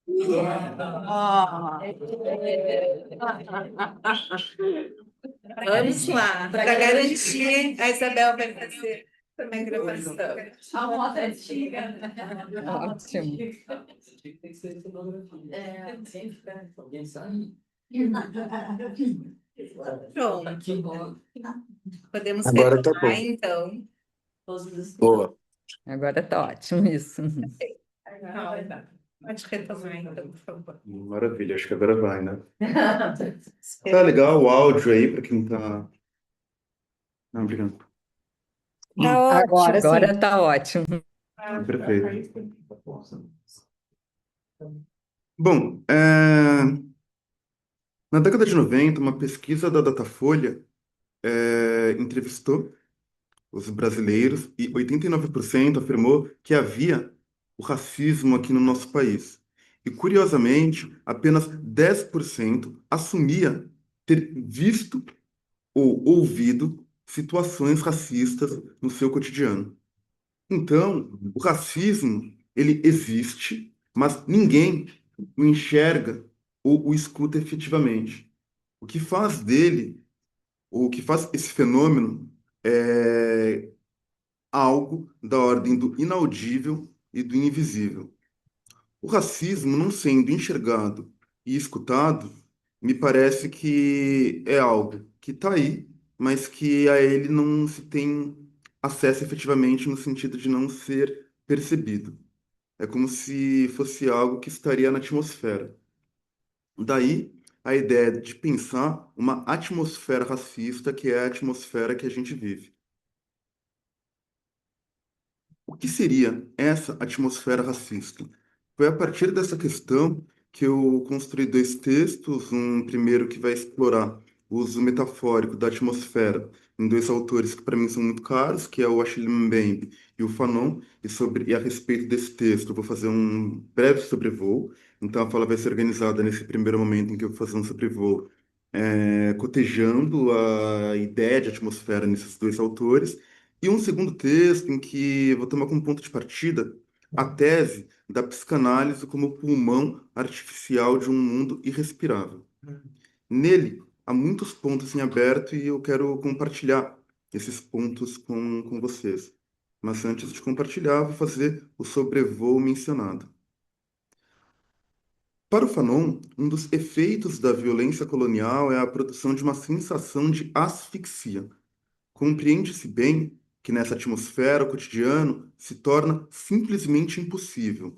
Ó, vamos lá. Para garantir, a Isabel vai fazer também gravação. A moto é antiga. Ótimo. Pronto. Podemos Agora tá retomar, bom. então. Boa. Agora tá ótimo isso. Calma. Pode retomar, então, por favor. Maravilha, acho que agora vai, né? Tá legal o áudio aí para quem tá. Não, obrigado. Tá Agora, ótimo. agora tá ótimo. Perfeito. Bom, na década de 90, uma pesquisa da Datafolha entrevistou os brasileiros e 89% afirmou que havia o racismo aqui no nosso país. E, curiosamente, apenas 10% assumia ter visto ou ouvido situações racistas no seu cotidiano. Então, o racismo, ele existe, mas ninguém o enxerga ou o escuta efetivamente. O que faz dele, ou o que faz esse fenômeno, é algo da ordem do inaudível e do invisível. O racismo não sendo enxergado e escutado, me parece que é algo que está aí, mas que a ele não se tem acesso efetivamente no sentido de não ser percebido. É como se fosse algo que estaria na atmosfera. Daí a ideia de pensar uma atmosfera racista, que é a atmosfera que a gente vive. O que seria essa atmosfera racista? Foi a partir dessa questão que eu construí dois textos, um primeiro que vai explorar o uso metafórico da atmosfera em dois autores que para mim são muito caros, que é o Achille Mbembe e o Fanon, e a respeito desse texto eu vou fazer um breve sobrevoo. Então a fala vai ser organizada nesse primeiro momento em que eu vou fazer um sobrevoo, cotejando a ideia de atmosfera nesses dois autores, e um segundo texto em que eu vou tomar como ponto de partida a tese da psicanálise como pulmão artificial de um mundo irrespirável. Nele, há muitos pontos em aberto e eu quero compartilhar esses pontos com vocês. Mas antes de compartilhar, vou fazer o sobrevoo mencionado. Para o Fanon, um dos efeitos da violência colonial é a produção de uma sensação de asfixia. Compreende-se bem que nessa atmosfera o cotidiano se torna simplesmente impossível.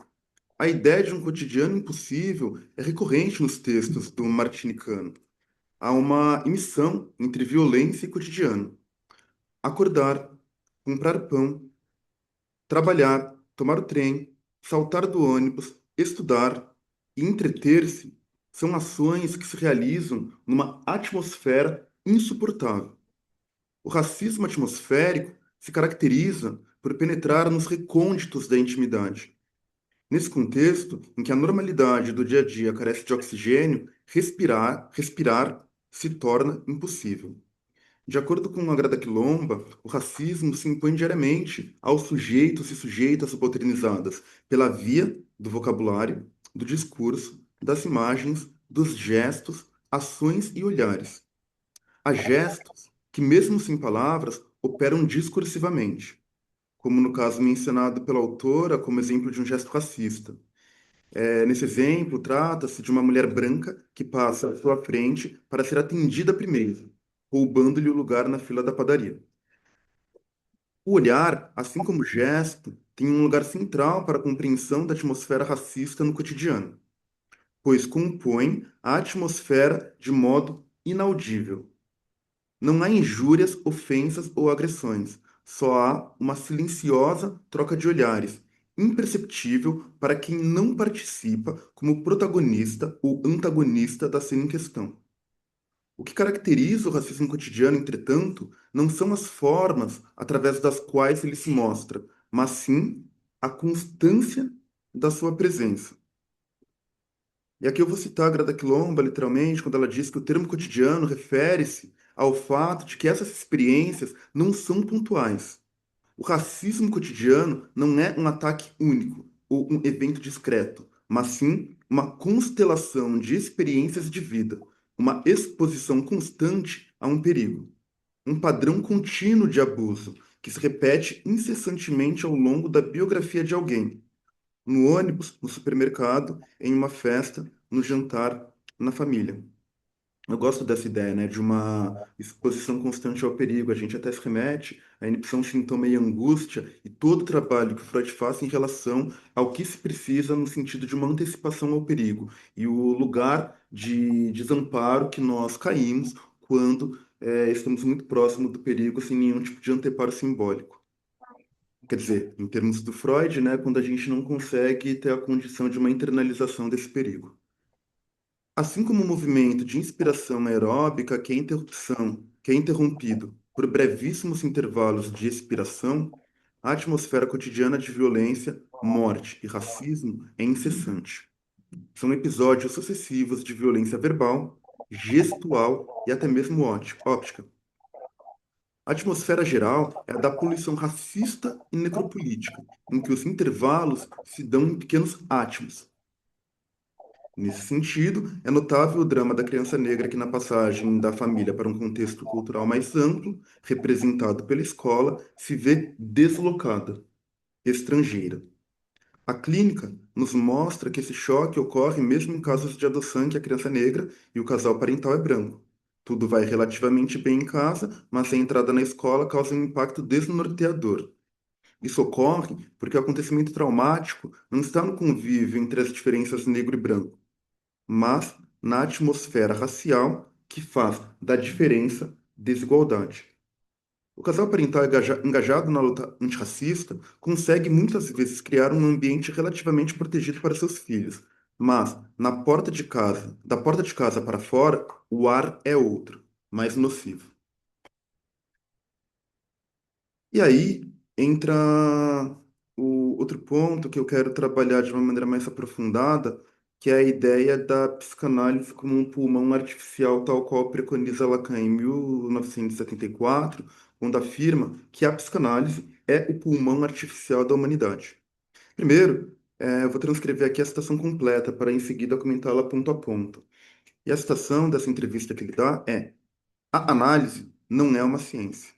A ideia de um cotidiano impossível é recorrente nos textos do Martinicano. Há uma imissão entre violência e cotidiano. Acordar, comprar pão, trabalhar, tomar o trem, saltar do ônibus, estudar e entreter-se são ações que se realizam numa atmosfera insuportável. O racismo atmosférico se caracteriza por penetrar nos recônditos da intimidade. Nesse contexto, em que a normalidade do dia a dia carece de oxigênio, respirar se torna impossível. De acordo com a Grada Quilomba, o racismo se impõe diariamente aos sujeitos e sujeitas subalternizadas pela via do vocabulário, do discurso, das imagens, dos gestos, ações e olhares. Há gestos que, mesmo sem palavras, operam discursivamente, como no caso mencionado pela autora como exemplo de um gesto racista. Nesse exemplo, trata-se de uma mulher branca que passa à sua frente para ser atendida primeiro, roubando-lhe o lugar na fila da padaria. O olhar, assim como o gesto, tem um lugar central para a compreensão da atmosfera racista no cotidiano, pois compõe a atmosfera de modo inaudível. Não há injúrias, ofensas ou agressões. Só há uma silenciosa troca de olhares, imperceptível para quem não participa como protagonista ou antagonista da cena em questão. O que caracteriza o racismo cotidiano, entretanto, não são as formas através das quais ele se mostra, mas sim a constância da sua presença. E aqui eu vou citar a Grada Quilomba, literalmente, quando ela diz que o termo cotidiano refere-se ao fato de que essas experiências não são pontuais. O racismo cotidiano não é um ataque único ou um evento discreto, mas sim uma constelação de experiências de vida, uma exposição constante a um perigo, um padrão contínuo de abuso que se repete incessantemente ao longo da biografia de alguém, no ônibus, no supermercado, em uma festa, no jantar, na família. Eu gosto dessa ideia, né, de uma exposição constante ao perigo. A gente até se remete à inibição, sintoma e angústia e todo o trabalho que o Freud faz em relação ao que se precisa no sentido de uma antecipação ao perigo e o lugar de desamparo que nós caímos quando estamos muito próximos do perigo sem nenhum tipo de anteparo simbólico. Quer dizer, em termos do Freud, né, quando a gente não consegue ter a condição de uma internalização desse perigo. Assim como o movimento de inspiração aeróbica, que é interrompido por brevíssimos intervalos de expiração, a atmosfera cotidiana de violência, morte e racismo é incessante. São episódios sucessivos de violência verbal, gestual e até mesmo óptica. A atmosfera geral é a da poluição racista e necropolítica, em que os intervalos se dão em pequenos átomos. Nesse sentido, é notável o drama da criança negra que, na passagem da família para um contexto cultural mais amplo, representado pela escola, se vê deslocada, estrangeira. A clínica nos mostra que esse choque ocorre mesmo em casos de adoção em que a criança é negra e o casal parental é branco. Tudo vai relativamente bem em casa, mas a entrada na escola causa um impacto desnorteador. Isso ocorre porque o acontecimento traumático não está no convívio entre as diferenças negro e branco, mas na atmosfera racial que faz da diferença desigualdade. O casal parental engajado na luta antirracista consegue muitas vezes criar um ambiente relativamente protegido para seus filhos, mas na porta de casa, da porta de casa para fora, o ar é outro, mais nocivo. E aí entra o outro ponto que eu quero trabalhar de uma maneira mais aprofundada, que é a ideia da psicanálise como um pulmão artificial, tal qual preconiza Lacan em 1974, quando afirma que a psicanálise é o pulmão artificial da humanidade. Primeiro, eu vou transcrever aqui a citação completa para em seguida comentá-la ponto a ponto. E a citação dessa entrevista que ele dá é: a análise não é uma ciência,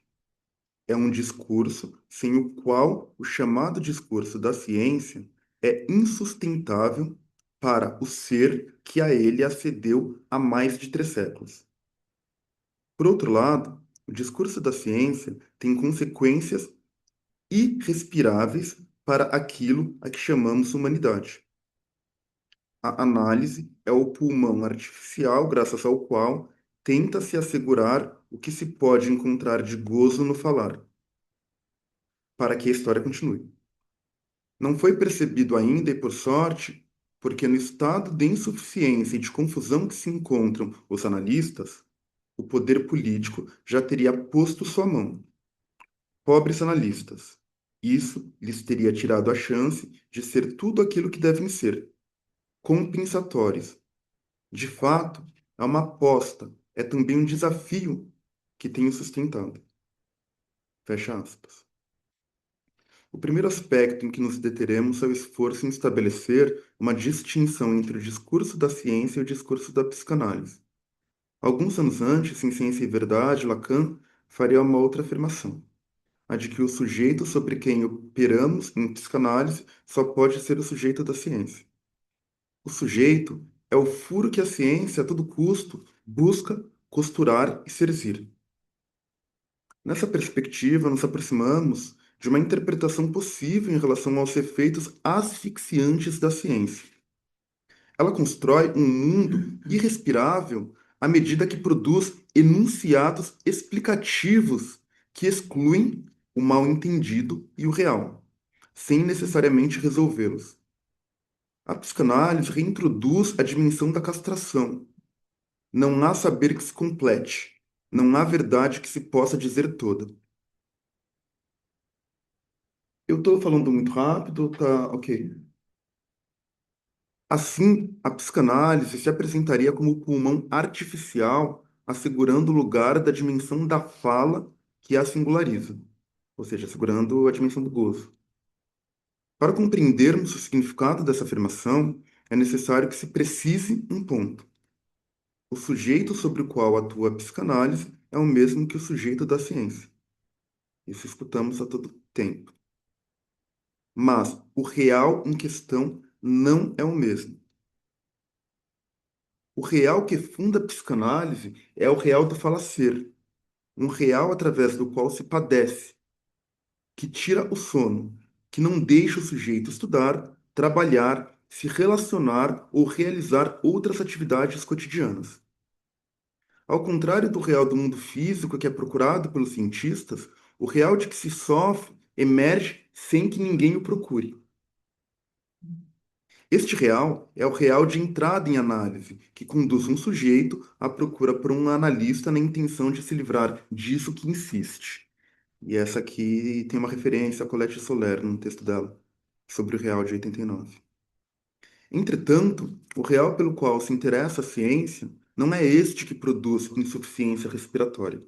é um discurso sem o qual o chamado discurso da ciência é insustentável para o ser que a ele acedeu há mais de 3 séculos. Por outro lado, o discurso da ciência tem consequências irrespiráveis para aquilo a que chamamos humanidade. A análise é o pulmão artificial graças ao qual tenta-se assegurar o que se pode encontrar de gozo no falar, para que a história continue. Não foi percebido ainda, e por sorte, porque no estado de insuficiência e de confusão que se encontram os analistas, o poder político já teria posto sua mão. Pobres analistas. Isso lhes teria tirado a chance de ser tudo aquilo que devem ser, compensatórios. De fato, é uma aposta, é também um desafio que tenho sustentado. Fecha aspas. O primeiro aspecto em que nos deteremos é o esforço em estabelecer uma distinção entre o discurso da ciência e o discurso da psicanálise. Alguns anos antes, em Ciência e Verdade, Lacan faria uma outra afirmação, a de que o sujeito sobre quem operamos em psicanálise só pode ser o sujeito da ciência. O sujeito é o furo que a ciência, a todo custo, busca costurar e cerzir. Nessa perspectiva, nos aproximamos de uma interpretação possível em relação aos efeitos asfixiantes da ciência. Ela constrói um mundo irrespirável à medida que produz enunciados explicativos que excluem o mal-entendido e o real, sem necessariamente resolvê-los. A psicanálise reintroduz a dimensão da castração. Não há saber que se complete, não há verdade que se possa dizer toda. Eu estou falando muito rápido, tá? Ok. Assim, a psicanálise se apresentaria como o pulmão artificial, assegurando o lugar da dimensão da fala que a singulariza, ou seja, assegurando a dimensão do gozo. Para compreendermos o significado dessa afirmação, é necessário que se precise um ponto. O sujeito sobre o qual atua a psicanálise é o mesmo que o sujeito da ciência. Isso escutamos a todo tempo. Mas o real em questão não é o mesmo. O real que funda a psicanálise é o real do falacer, um real através do qual se padece, que tira o sono, que não deixa o sujeito estudar, trabalhar, se relacionar ou realizar outras atividades cotidianas. Ao contrário do real do mundo físico que é procurado pelos cientistas, o real de que se sofre emerge sem que ninguém o procure. Este real é o real de entrada em análise, que conduz um sujeito à procura por um analista na intenção de se livrar disso que insiste. E essa aqui tem uma referência a Colette Soler no texto dela, sobre o real de 89. Entretanto, o real pelo qual se interessa a ciência não é este que produz insuficiência respiratória.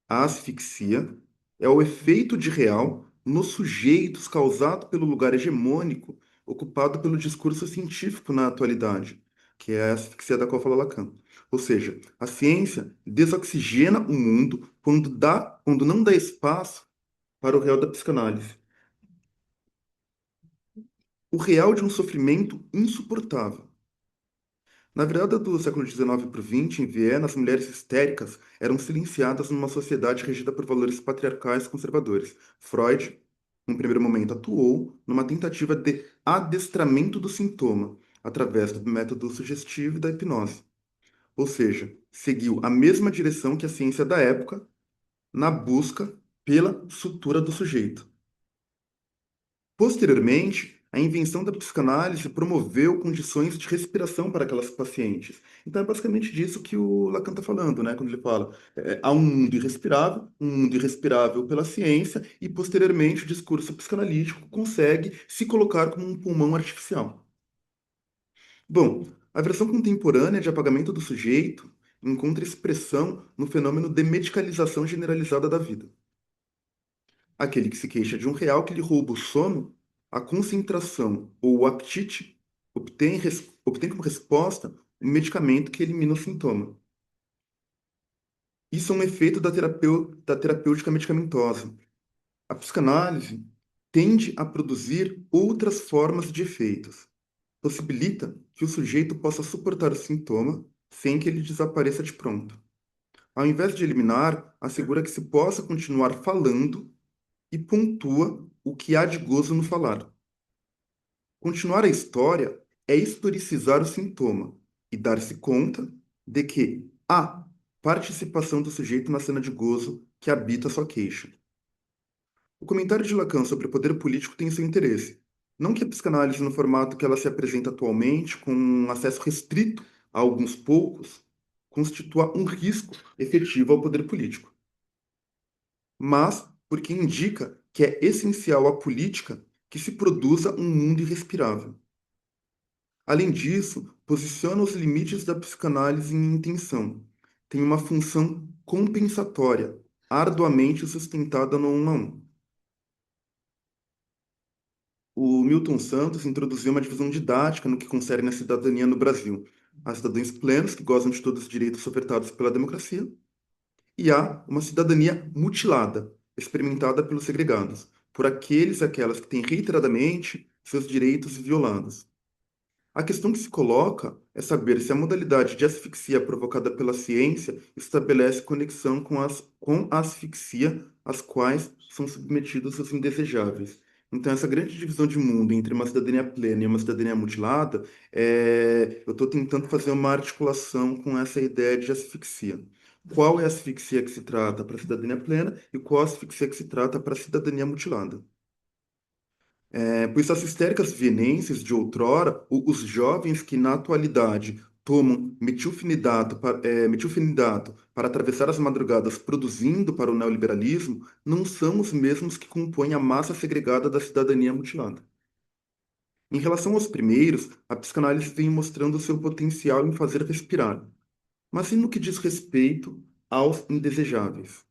A asfixia é o efeito de real nos sujeitos causado pelo lugar hegemônico ocupado pelo discurso científico na atualidade, que é a asfixia da qual fala Lacan. Ou seja, a ciência desoxigena o mundo quando não dá espaço para o real da psicanálise. O real de um sofrimento insuportável. Na virada do século XIX para o XX, em Viena, as mulheres histéricas eram silenciadas numa sociedade regida por valores patriarcais conservadores. Freud, num primeiro momento, atuou numa tentativa de adestramento do sintoma, através do método sugestivo e da hipnose. Ou seja, seguiu a mesma direção que a ciência da época na busca pela sutura do sujeito. Posteriormente, a invenção da psicanálise promoveu condições de respiração para aquelas pacientes. Então, é basicamente disso que o Lacan está falando, né? Quando ele fala, há um mundo irrespirável pela ciência, e posteriormente o discurso psicanalítico consegue se colocar como um pulmão artificial. Bom, a versão contemporânea de apagamento do sujeito encontra expressão no fenômeno de medicalização generalizada da vida. Aquele que se queixa de um real que lhe rouba o sono, a concentração ou o apetite obtém como resposta um medicamento que elimina o sintoma. Isso é um efeito da terapêutica medicamentosa. A psicanálise tende a produzir outras formas de efeitos. Possibilita que o sujeito possa suportar o sintoma sem que ele desapareça de pronto. Ao invés de eliminar, assegura que se possa continuar falando e pontua o que há de gozo no falar. Continuar a história é historicizar o sintoma e dar-se conta de que há participação do sujeito na cena de gozo que habita sua queixa. O comentário de Lacan sobre o poder político tem seu interesse. Não que a psicanálise, no formato que ela se apresenta atualmente, com um acesso restrito a alguns poucos, constitua um risco efetivo ao poder político, mas porque indica que é essencial à política que se produza um mundo irrespirável. Além disso, posiciona os limites da psicanálise em intenção. Tem uma função compensatória, arduamente sustentada no 1 a 1. O Milton Santos introduziu uma divisão didática no que concerne a cidadania no Brasil. Há cidadãos plenos que gozam de todos os direitos ofertados pela democracia, e há uma cidadania mutilada, experimentada pelos segregados, por aqueles e aquelas que têm reiteradamente seus direitos violados. A questão que se coloca é saber se a modalidade de asfixia provocada pela ciência estabelece conexão com a asfixia às quais são submetidos os indesejáveis. Então, essa grande divisão de mundo entre uma cidadania plena e uma cidadania mutilada, eu estou tentando fazer uma articulação com essa ideia de asfixia. Qual é a asfixia que se trata para a cidadania plena e qual a asfixia que se trata para a cidadania mutilada? Pois as histéricas vienenses de outrora, os jovens que na atualidade tomam metilfenidato para atravessar as madrugadas produzindo para o neoliberalismo, não são os mesmos que compõem a massa segregada da cidadania mutilada. Em relação aos primeiros, a psicanálise vem mostrando seu potencial em fazer respirar, mas e no que diz respeito aos indesejáveis?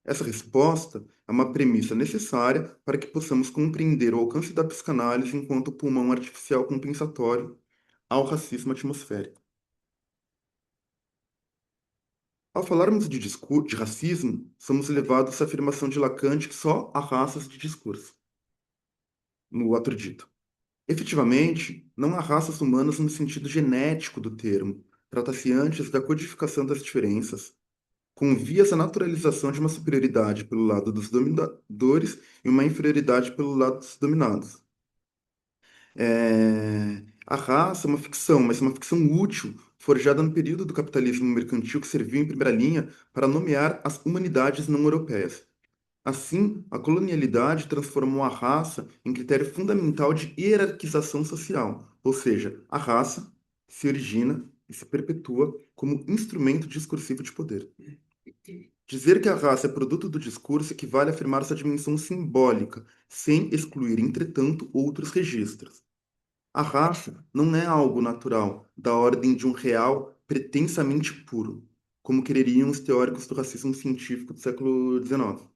Essa resposta é uma premissa necessária para que possamos compreender o alcance da psicanálise enquanto pulmão artificial compensatório ao racismo atmosférico. Ao falarmos de racismo, somos levados à afirmação de Lacan de que só há raças de discurso, no ato dito. Efetivamente, não há raças humanas no sentido genético do termo. Trata-se antes da codificação das diferenças, com vias à naturalização de uma superioridade pelo lado dos dominadores e uma inferioridade pelo lado dos dominados. A raça é uma ficção, mas é uma ficção útil, forjada no período do capitalismo mercantil que serviu em primeira linha para nomear as humanidades não europeias. Assim, a colonialidade transformou a raça em critério fundamental de hierarquização social, ou seja, a raça se origina e se perpetua como instrumento discursivo de poder. Dizer que a raça é produto do discurso equivale a afirmar sua dimensão simbólica, sem excluir, entretanto, outros registros. A raça não é algo natural, da ordem de um real pretensamente puro, como quereriam os teóricos do racismo científico do século XIX.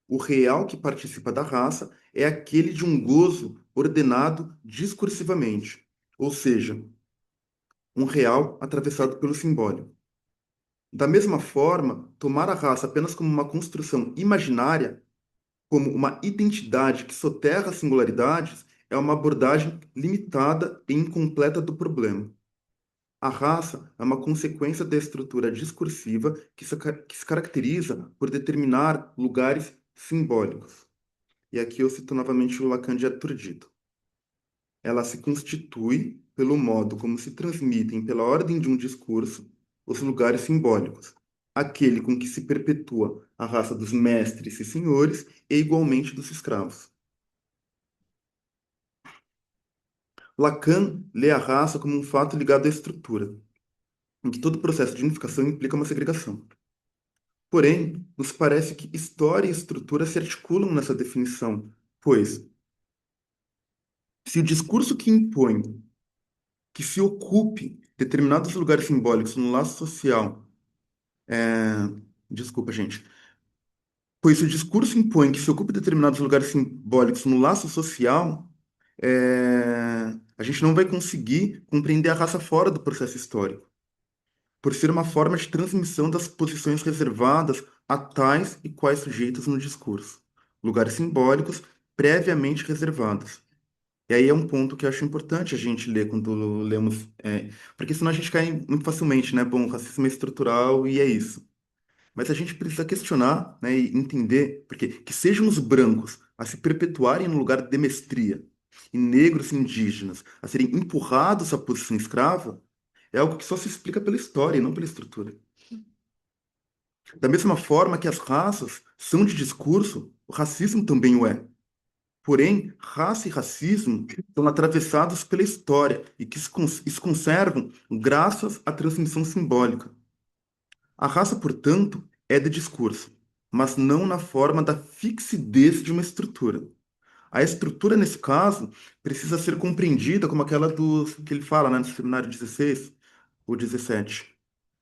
O real que participa da raça é aquele de um gozo ordenado discursivamente, ou seja, um real atravessado pelo simbólico. Da mesma forma, tomar a raça apenas como uma construção imaginária, como uma identidade que soterra singularidades, é uma abordagem limitada e incompleta do problema. A raça é uma consequência da estrutura discursiva que se caracteriza por determinar lugares simbólicos. E aqui eu cito novamente o Lacan de Aturdito. Ela se constitui pelo modo como se transmitem, pela ordem de um discurso, os lugares simbólicos, aquele com que se perpetua a raça dos mestres e senhores e igualmente dos escravos. Lacan lê a raça como um fato ligado à estrutura, em que todo processo de unificação implica uma segregação. Porém, nos parece que história e estrutura se articulam nessa definição, pois, se o discurso que impõe que se ocupe determinados lugares simbólicos no laço social. Desculpa, gente. Pois se o discurso impõe que se ocupe determinados lugares simbólicos no laço social, a gente não vai conseguir compreender a raça fora do processo histórico, por ser uma forma de transmissão das posições reservadas a tais e quais sujeitos no discurso. Lugares simbólicos previamente reservados. E aí é um ponto que eu acho importante a gente ler quando lemos, porque senão a gente cai muito facilmente, né? Bom, o racismo é estrutural e é isso. Mas a gente precisa questionar, né, e entender, porque que sejam os brancos a se perpetuarem no lugar de mestria e negros e indígenas a serem empurrados à posição escrava, é algo que só se explica pela história e não pela estrutura. Da mesma forma que as raças são de discurso, o racismo também o é. Porém, raça e racismo estão atravessados pela história e que se conservam graças à transmissão simbólica. A raça, portanto, é de discurso, mas não na forma da fixidez de uma estrutura. A estrutura, nesse caso, precisa ser compreendida como aquela do que ele fala, né, no seminário 16 ou 17.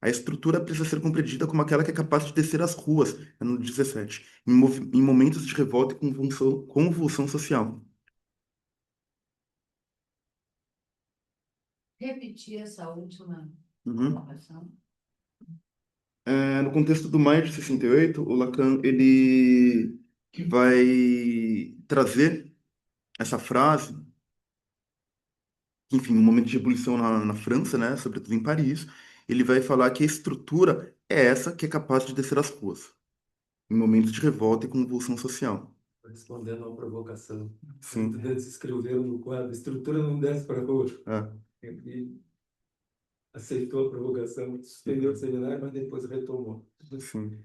A estrutura precisa ser compreendida como aquela que é capaz de descer as ruas, é no 17, em momentos de revolta e convulsão social. Repetir essa última Uhum. colocação. No contexto do Maio de 68, o Lacan ele vai trazer essa frase, enfim, um momento de ebulição na França, né, sobretudo em Paris, ele vai falar que a estrutura é essa que é capaz de descer as ruas, em momentos de revolta e convulsão social. Respondendo a uma provocação. Sim. Estudantes escreveram no quadro, estrutura não desce para a rua. É, E aceitou a provocação, suspendeu o seminário, mas depois retomou. sim.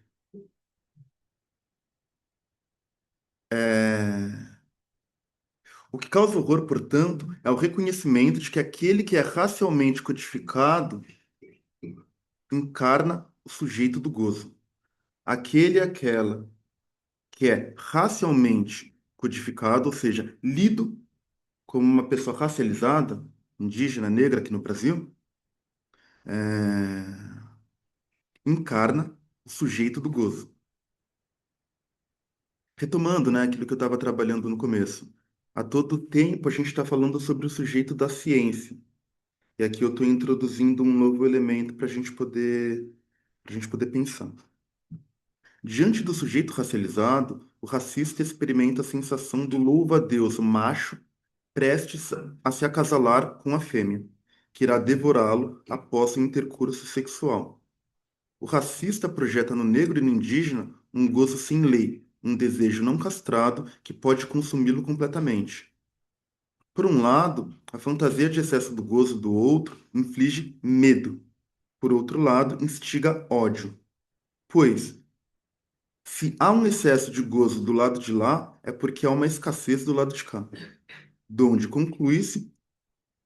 É, O que causa horror, portanto, é o reconhecimento de que aquele que é racialmente codificado encarna o sujeito do gozo. Aquele e aquela que é racialmente codificado, ou seja, lido como uma pessoa racializada, indígena, negra aqui no Brasil, encarna o sujeito do gozo. Retomando, né, aquilo que eu estava trabalhando no começo. A todo tempo a gente está falando sobre o sujeito da ciência. E aqui eu estou introduzindo um novo elemento para a gente poder pensar. Diante do sujeito racializado, o racista experimenta a sensação do louva-a-Deus macho prestes a se acasalar com a fêmea, que irá devorá-lo após o intercurso sexual. O racista projeta no negro e no indígena um gozo sem lei, um desejo não castrado que pode consumi-lo completamente. Por um lado, a fantasia de excesso do gozo do outro inflige medo. Por outro lado, instiga ódio. Pois, se há um excesso de gozo do lado de lá, é porque há uma escassez do lado de cá. Donde conclui-se,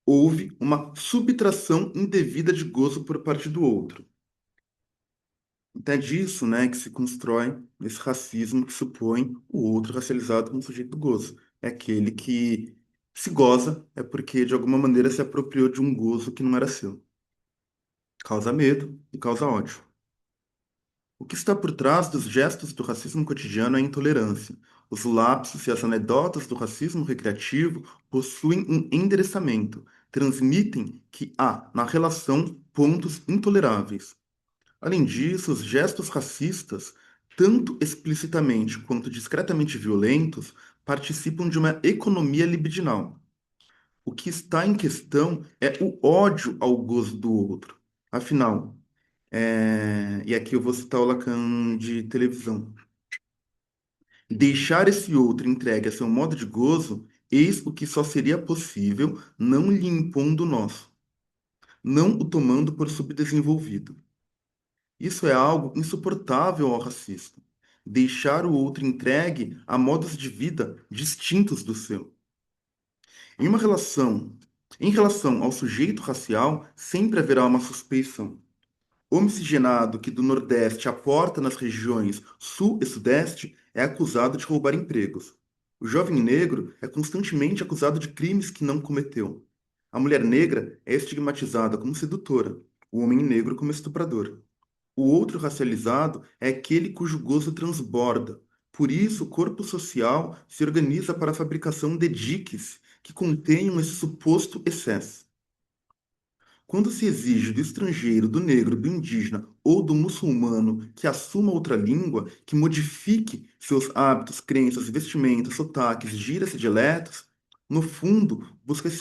houve uma subtração indevida de gozo por parte do outro. Então é disso, né, que se constrói esse racismo que supõe o outro racializado como sujeito do gozo. É aquele que se goza é porque de alguma maneira se apropriou de um gozo que não era seu. Causa medo e causa ódio. O que está por trás dos gestos do racismo cotidiano é a intolerância. Os lapsos e as anedotas do racismo recreativo possuem um endereçamento, transmitem que há na relação pontos intoleráveis. Além disso, os gestos racistas, tanto explicitamente quanto discretamente violentos, participam de uma economia libidinal. O que está em questão é o ódio ao gozo do outro. Afinal, e aqui eu vou citar o Lacan de televisão. Deixar esse outro entregue a seu modo de gozo, eis o que só seria possível não lhe impondo o nosso, não o tomando por subdesenvolvido. Isso é algo insuportável ao racista. Deixar o outro entregue a modos de vida distintos do seu. Em uma relação, em relação ao sujeito racial, sempre haverá uma suspeição. O miscigenado que do Nordeste aporta nas regiões Sul e Sudeste é acusado de roubar empregos. O jovem negro é constantemente acusado de crimes que não cometeu. A mulher negra é estigmatizada como sedutora, o homem negro como estuprador. O outro racializado é aquele cujo gozo transborda. Por isso, o corpo social se organiza para a fabricação de diques que contenham esse suposto excesso. Quando se exige do estrangeiro, do negro, do indígena ou do muçulmano que assuma outra língua, que modifique seus hábitos, crenças, vestimentas, sotaques, gírias e dialetos, no fundo, busca-se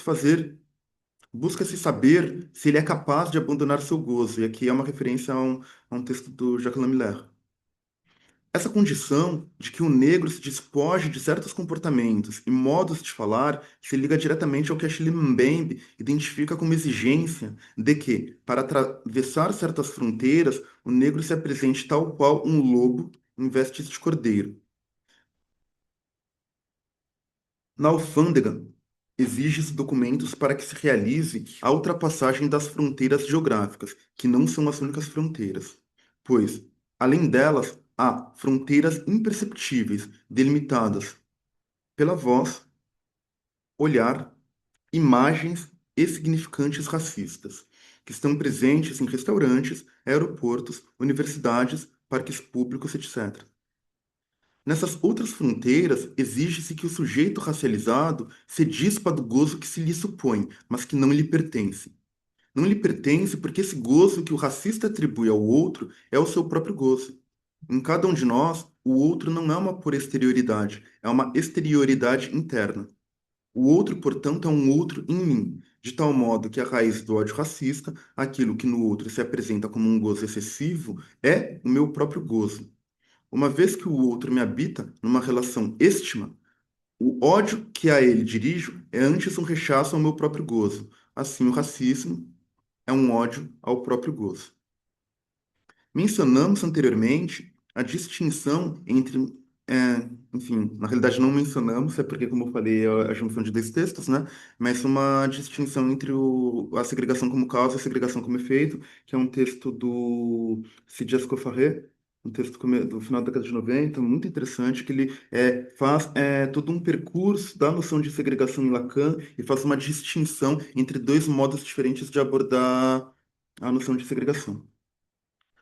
saber se ele é capaz de abandonar seu gozo. E aqui é uma referência a um texto do Jacques Lamillard. Essa condição de que o negro se despoje de certos comportamentos e modos de falar se liga diretamente ao que Achille Mbembe identifica como exigência de que, para atravessar certas fronteiras, o negro se apresente tal qual um lobo em vestes de cordeiro. Na alfândega, exige-se documentos para que se realize a ultrapassagem das fronteiras geográficas, que não são as únicas fronteiras, pois, além delas, há fronteiras imperceptíveis, delimitadas pela voz, olhar, imagens e significantes racistas, que estão presentes em restaurantes, aeroportos, universidades, parques públicos, etc. Nessas outras fronteiras, exige-se que o sujeito racializado se dispa do gozo que se lhe supõe, mas que não lhe pertence. Não lhe pertence porque esse gozo que o racista atribui ao outro é o seu próprio gozo. Em cada um de nós, o outro não é uma pura exterioridade, é uma exterioridade interna. O outro, portanto, é um outro em mim, de tal modo que a raiz do ódio racista, aquilo que no outro se apresenta como um gozo excessivo, é o meu próprio gozo. Uma vez que o outro me habita numa relação íntima, o ódio que a ele dirijo é antes um rechaço ao meu próprio gozo. Assim, o racismo é um ódio ao próprio gozo. Mencionamos anteriormente a distinção entre, enfim, na realidade não mencionamos, é porque, como eu falei, é a junção de dois textos, né? Mas uma distinção entre a segregação como causa e a segregação como efeito, que é um texto do Sidias Cofarré, um texto do final da década de 90, muito interessante, que ele faz todo um percurso da noção de segregação em Lacan e faz uma distinção entre dois modos diferentes de abordar a noção de segregação.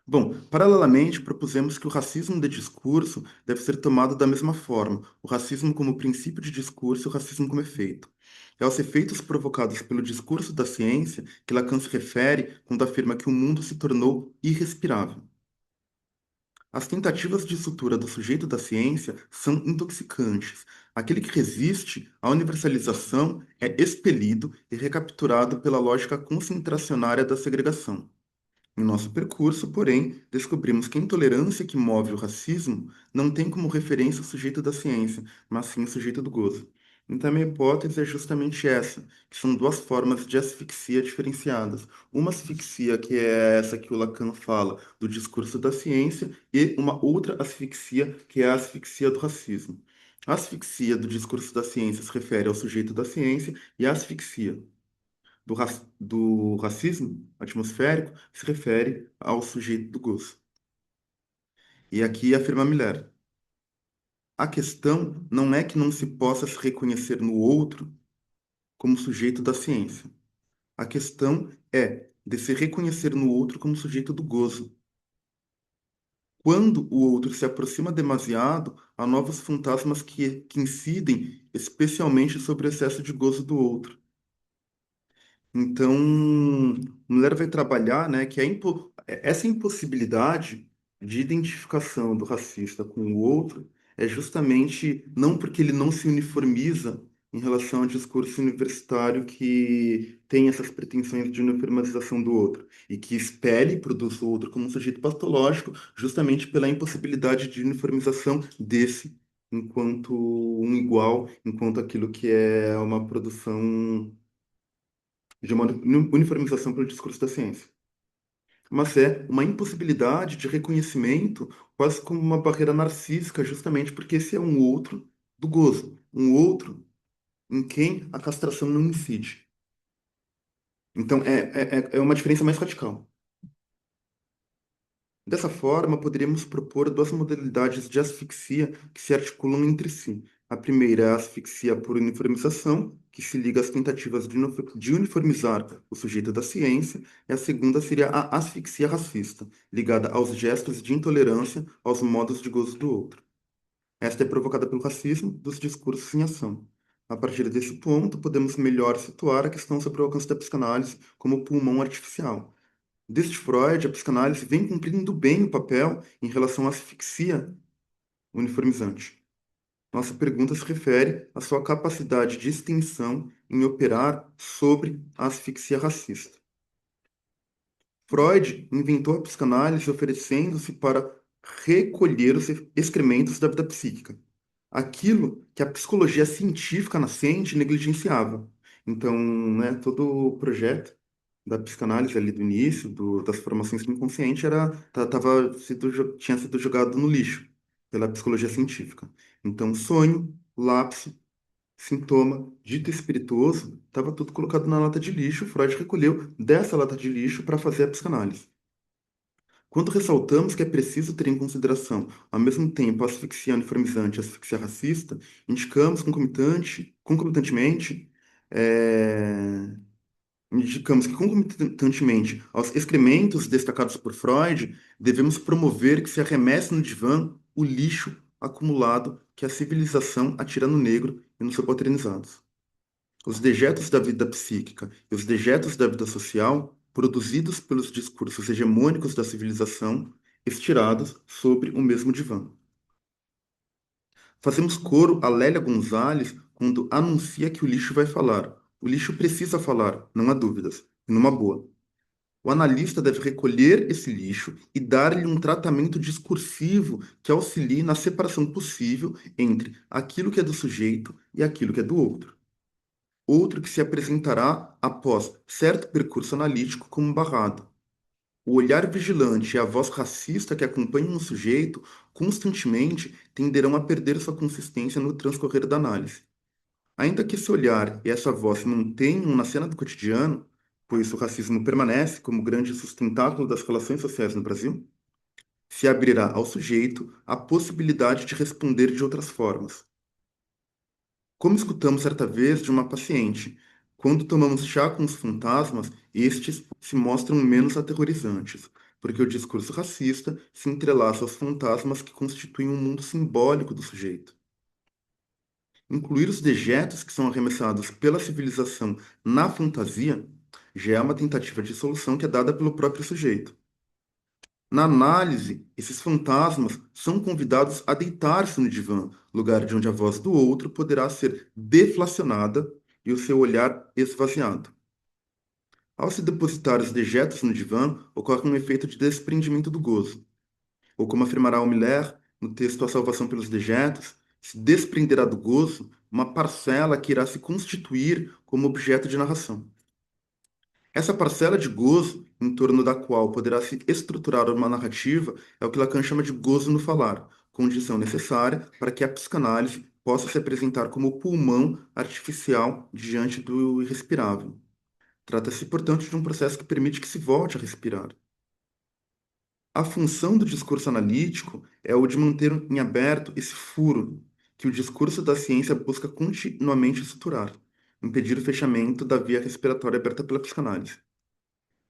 Bom, paralelamente, propusemos que o racismo de discurso deve ser tomado da mesma forma, o racismo como princípio de discurso e o racismo como efeito. É aos efeitos provocados pelo discurso da ciência que Lacan se refere quando afirma que o mundo se tornou irrespirável. As tentativas de sutura do sujeito da ciência são intoxicantes. Aquele que resiste à universalização é expelido e recapturado pela lógica concentracionária da segregação. Em nosso percurso, porém, descobrimos que a intolerância que move o racismo não tem como referência o sujeito da ciência, mas sim o sujeito do gozo. Então, a minha hipótese é justamente essa, que são duas formas de asfixia diferenciadas. Uma asfixia que é essa que o Lacan fala, do discurso da ciência, e uma outra asfixia que é a asfixia do racismo. A asfixia do discurso da ciência se refere ao sujeito da ciência, e a asfixia do racismo atmosférico se refere ao sujeito do gozo. E aqui afirma Miller: a questão não é que não se possa se reconhecer no outro como sujeito da ciência. A questão é de se reconhecer no outro como sujeito do gozo. Quando o outro se aproxima demasiado, há novos fantasmas que incidem especialmente sobre o excesso de gozo do outro. Então, a mulher vai trabalhar, né, que essa impossibilidade de identificação do racista com o outro é justamente não porque ele não se uniformiza em relação ao discurso universitário que tem essas pretensões de uniformização do outro e que espelhe e produz o outro como um sujeito patológico, justamente pela impossibilidade de uniformização desse enquanto um igual, enquanto aquilo que é uma produção de uma uniformização pelo discurso da ciência. Mas é uma impossibilidade de reconhecimento, quase como uma barreira narcísica, justamente porque esse é um outro do gozo, um outro em quem a castração não incide. Então, é uma diferença mais radical. Dessa forma, poderíamos propor duas modalidades de asfixia que se articulam entre si. A primeira é a asfixia por uniformização, que se liga às tentativas de uniformizar o sujeito da ciência, e a segunda seria a asfixia racista, ligada aos gestos de intolerância aos modos de gozo do outro. Esta é provocada pelo racismo dos discursos em ação. A partir desse ponto, podemos melhor situar a questão sobre o alcance da psicanálise como pulmão artificial. Desde Freud, a psicanálise vem cumprindo bem o papel em relação à asfixia uniformizante. Nossa pergunta se refere à sua capacidade de extensão em operar sobre a asfixia racista. Freud inventou a psicanálise oferecendo-se para recolher os excrementos da vida psíquica, aquilo que a psicologia científica nascente negligenciava. Então, né, todo o projeto da psicanálise ali do início, das formações do inconsciente, tinha sido jogado no lixo pela psicologia científica. Então, sonho, lapso, sintoma, dito espirituoso, estava tudo colocado na lata de lixo. Freud recolheu dessa lata de lixo para fazer a psicanálise. Quando ressaltamos que é preciso ter em consideração, ao mesmo tempo, a asfixia uniformizante e a asfixia racista, indicamos concomitantemente, eh, indicamos que, concomitantemente aos excrementos destacados por Freud, devemos promover que se arremesse no divã o lixo acumulado que a civilização atira no negro e nos subalternizados. Os dejetos da vida psíquica e os dejetos da vida social, produzidos pelos discursos hegemônicos da civilização, estirados sobre o mesmo divã. Fazemos coro a Lélia Gonzalez quando anuncia que o lixo vai falar. O lixo precisa falar, não há dúvidas, e numa boa. O analista deve recolher esse lixo e dar-lhe um tratamento discursivo que auxilie na separação possível entre aquilo que é do sujeito e aquilo que é do outro. Outro que se apresentará após certo percurso analítico como barrado. O olhar vigilante e a voz racista que acompanham um sujeito constantemente tenderão a perder sua consistência no transcorrer da análise. Ainda que esse olhar e essa voz se mantenham na cena do cotidiano, pois o racismo permanece como grande sustentáculo das relações sociais no Brasil, se abrirá ao sujeito a possibilidade de responder de outras formas. Como escutamos certa vez de uma paciente, quando tomamos chá com os fantasmas, estes se mostram menos aterrorizantes. porque o discurso racista se entrelaça aos fantasmas que constituem um mundo simbólico do sujeito. Incluir os dejetos que são arremessados pela civilização na fantasia já é uma tentativa de solução que é dada pelo próprio sujeito. Na análise, esses fantasmas são convidados a deitar-se no divã, lugar de onde a voz do outro poderá ser deflacionada e o seu olhar esvaziado. Ao se depositar os dejetos no divã, ocorre um efeito de desprendimento do gozo. Ou como afirmará o Miller no texto A Salvação pelos Dejetos, se desprenderá do gozo uma parcela que irá se constituir como objeto de narração. Essa parcela de gozo, em torno da qual poderá se estruturar uma narrativa, é o que Lacan chama de gozo no falar, condição necessária para que a psicanálise possa se apresentar como o pulmão artificial diante do irrespirável. Trata-se, portanto, de um processo que permite que se volte a respirar. A função do discurso analítico é o de manter em aberto esse furo que o discurso da ciência busca continuamente suturar, impedir o fechamento da via respiratória aberta pela psicanálise.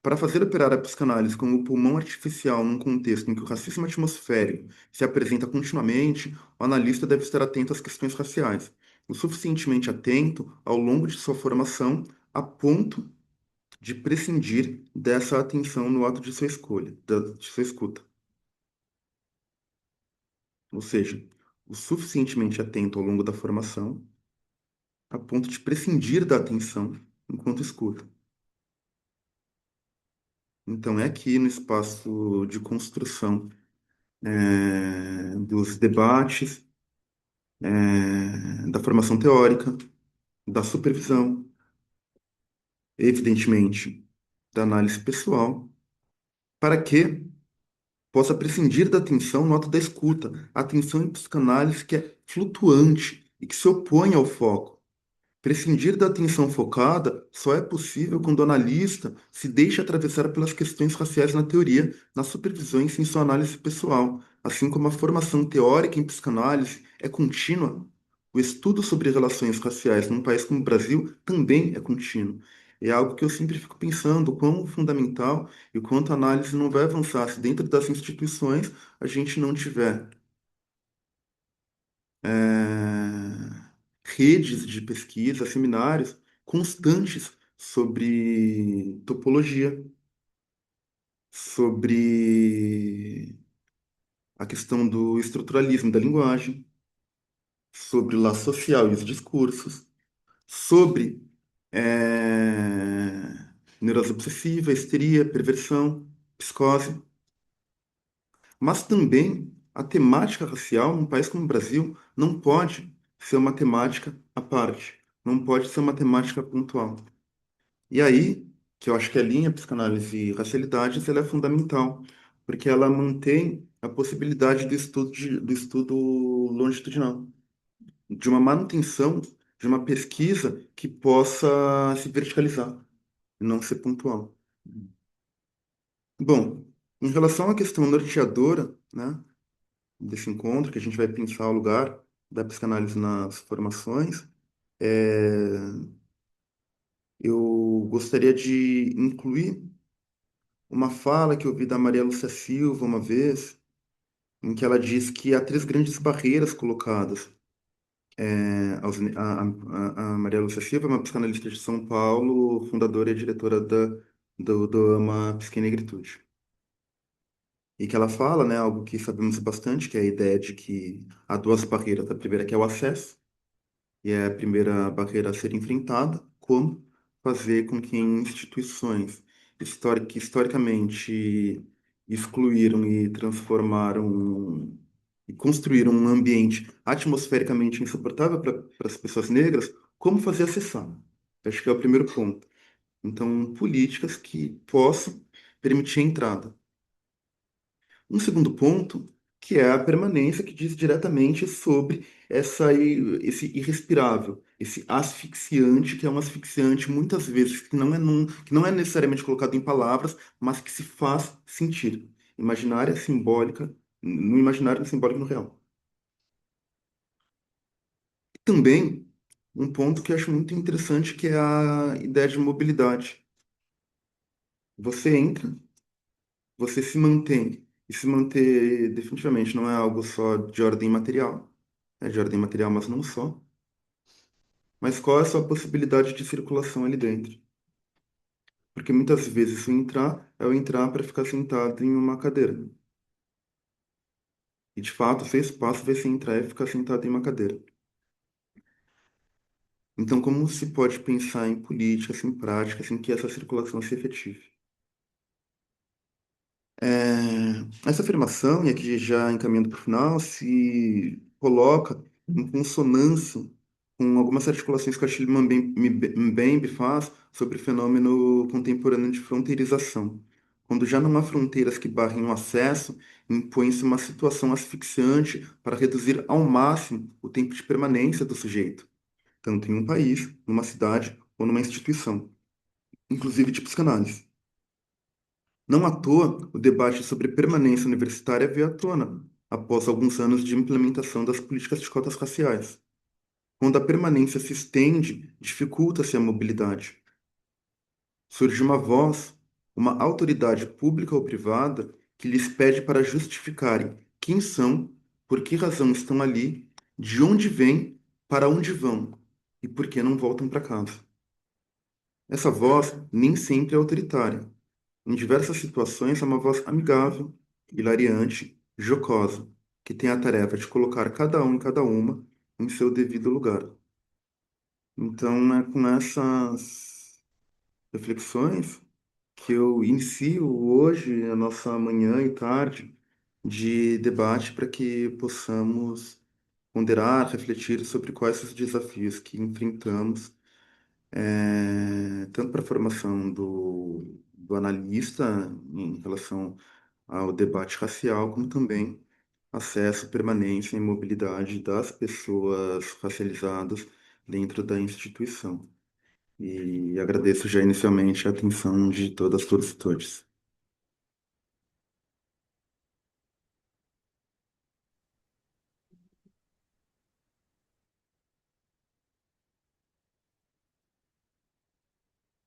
Para fazer operar a psicanálise como o pulmão artificial num contexto em que o racismo atmosférico se apresenta continuamente, o analista deve estar atento às questões raciais, o suficientemente atento ao longo de sua formação, a ponto de prescindir dessa atenção no ato de sua escolha, de sua escuta. Ou seja, o suficientemente atento ao longo da formação, a ponto de prescindir da atenção enquanto escuta. Então, é aqui no espaço de construção dos debates, da formação teórica, da supervisão, evidentemente, da análise pessoal, para que possa prescindir da atenção no ato da escuta, a atenção em psicanálise que é flutuante e que se opõe ao foco. Prescindir da atenção focada só é possível quando o analista se deixa atravessar pelas questões raciais na teoria, nas supervisões em sua análise pessoal, assim como a formação teórica em psicanálise é contínua. O estudo sobre relações raciais num país como o Brasil também é contínuo. É algo que eu sempre fico pensando, o quão fundamental e o quanto a análise não vai avançar se dentro das instituições a gente não tiver redes de pesquisa, seminários constantes sobre topologia, sobre a questão do estruturalismo da linguagem, sobre o laço social e os discursos, sobre neurose obsessiva, histeria, perversão, psicose, mas também a temática racial num país como o Brasil não pode ser uma temática à parte, não pode ser uma temática pontual. E aí, que eu acho que a linha psicanálise e racialidades ela é fundamental, porque ela mantém a possibilidade do estudo longitudinal, de uma manutenção de uma pesquisa que possa se verticalizar, e não ser pontual. Bom, em relação à questão norteadora, né, desse encontro, que a gente vai pensar o lugar da psicanálise nas formações, é, eu gostaria de incluir uma fala que eu vi da Maria Lúcia Silva uma vez, em que ela diz que há três grandes barreiras colocadas. A Maria Lúcia Silva é uma psicanalista de São Paulo, fundadora e diretora do AMA Psique e Negritude. E que ela fala, né, algo que sabemos bastante, que é a ideia de que há duas barreiras. A primeira que é o acesso, e é a primeira barreira a ser enfrentada, como fazer com que em instituições que historicamente excluíram e transformaram e construíram um ambiente atmosfericamente insuportável para as pessoas negras, como fazer acessar? Acho que é o primeiro ponto. Então, políticas que possam permitir a entrada. Um segundo ponto, que é a permanência, que diz diretamente sobre esse irrespirável, esse asfixiante, que é um asfixiante muitas vezes que não é necessariamente colocado em palavras, mas que se faz sentir. Imaginária simbólica, no imaginário simbólico no real. Também um ponto que eu acho muito interessante, que é a ideia de mobilidade. Você entra você se mantém. E se manter definitivamente não é algo só de ordem material, é de ordem material, mas não só. Mas qual é a sua possibilidade de circulação ali dentro? Porque muitas vezes o entrar é o entrar para ficar sentado em uma cadeira. E de fato, o seu espaço vai ser entrar e ficar sentado em uma cadeira. Então, como se pode pensar em políticas, em práticas, em que essa circulação se efetive? Essa afirmação, e aqui já encaminhando para o final, se coloca em consonância com algumas articulações que a Achille Mbembe faz sobre o fenômeno contemporâneo de fronteirização. Quando já não há fronteiras que barrem o acesso, impõe-se uma situação asfixiante para reduzir ao máximo o tempo de permanência do sujeito, tanto em um país, numa cidade ou numa instituição, inclusive de psicanálise. Não à toa, o debate sobre permanência universitária veio à tona após alguns anos de implementação das políticas de cotas raciais. Quando a permanência se estende, dificulta-se a mobilidade. Surge uma voz, uma autoridade pública ou privada, que lhes pede para justificarem quem são, por que razão estão ali, de onde vêm, para onde vão e por que não voltam para casa. Essa voz nem sempre é autoritária. Em diversas situações, é uma voz amigável, hilariante, jocosa, que tem a tarefa de colocar cada um e cada uma em seu devido lugar. Então, é com essas reflexões que eu inicio hoje a nossa manhã e tarde de debate para que possamos ponderar, refletir sobre quais os desafios que enfrentamos tanto para a formação do analista em relação ao debate racial, como também acesso, permanência e mobilidade das pessoas racializadas dentro da instituição. E agradeço já inicialmente a atenção de todas e todos.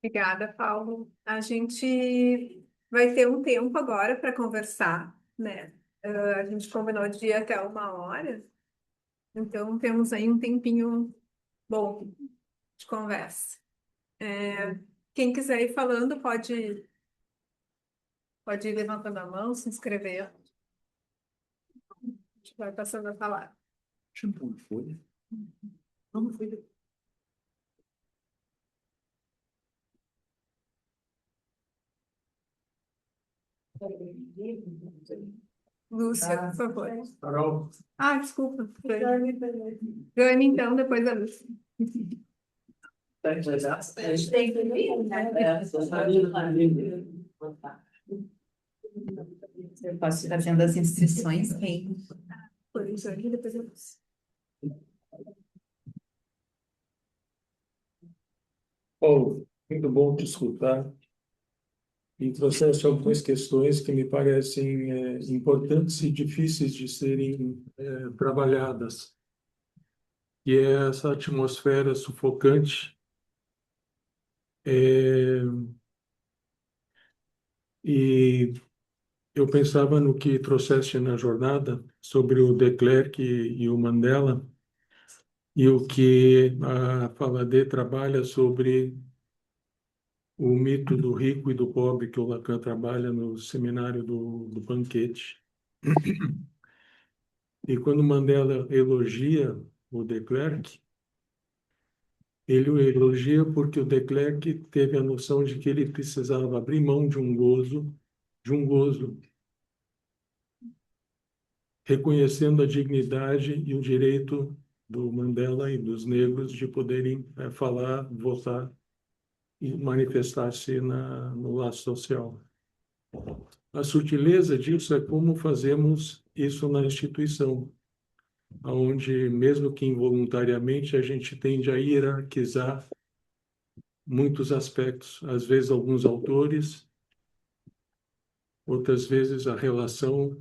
Obrigada, Paulo. A gente vai ter um tempo agora para conversar, né? A gente combinou de ir até 1 hora, então temos aí um tempinho bom de conversa. Quem quiser ir falando pode ir levantando a mão, se inscrever. A gente vai passando a palavra. Shampoo, folha? Vamos ver. Lúcia, por favor. Carol, Ah, desculpa. Gane, então, depois a Lúcia. Eu posso ir fazendo as inscrições, hein? Por isso aqui, depois a Lúcia. Paulo, muito bom te escutar. E trouxeste algumas questões que me parecem importantes e difíceis de serem trabalhadas, que é essa atmosfera sufocante e eu pensava no que trouxeste na jornada sobre o de Klerk e o Mandela e o que a Fala-D trabalha sobre o mito do rico e do pobre que o Lacan trabalha no seminário do banquete. E quando Mandela elogia o de Klerk, ele o elogia porque o de Klerk teve a noção de que ele precisava abrir mão de um gozo, reconhecendo a dignidade e o direito do Mandela e dos negros de poderem falar, votar e manifestar-se no laço social. A sutileza disso é como fazemos isso na instituição, onde, mesmo que involuntariamente, a gente tende a hierarquizar muitos aspectos. Às vezes, alguns autores, outras vezes, a relação,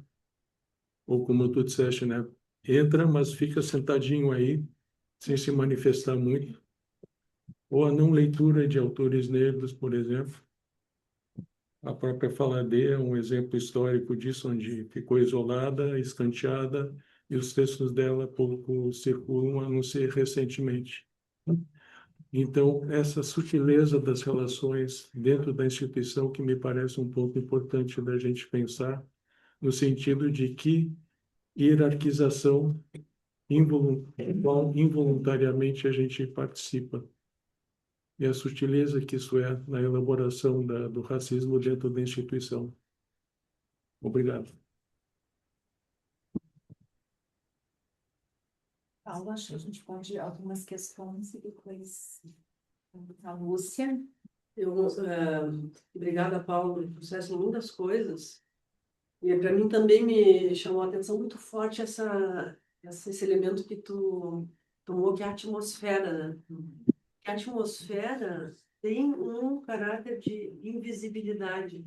ou como tu disseste, né? Entra, mas fica sentadinho aí, sem se manifestar muito. Ou a não leitura de autores negros, por exemplo. A própria Faladê é um exemplo histórico disso, onde ficou isolada, escanteada, e os textos dela pouco circulam, a não ser recentemente. Então, essa sutileza das relações dentro da instituição que me parece um pouco importante da gente pensar, no sentido de que hierarquização qual involuntariamente a gente participa. E a sutileza que isso é na elaboração do racismo dentro da instituição. Obrigado. Paulo, acho que a gente pode algumas questões e depois a Lúcia. Obrigada, Paulo, por trouxeram muitas coisas. E para mim também me chamou a atenção muito forte esse elemento que tu tomou, que é a atmosfera, né? Que a atmosfera tem um caráter de invisibilidade.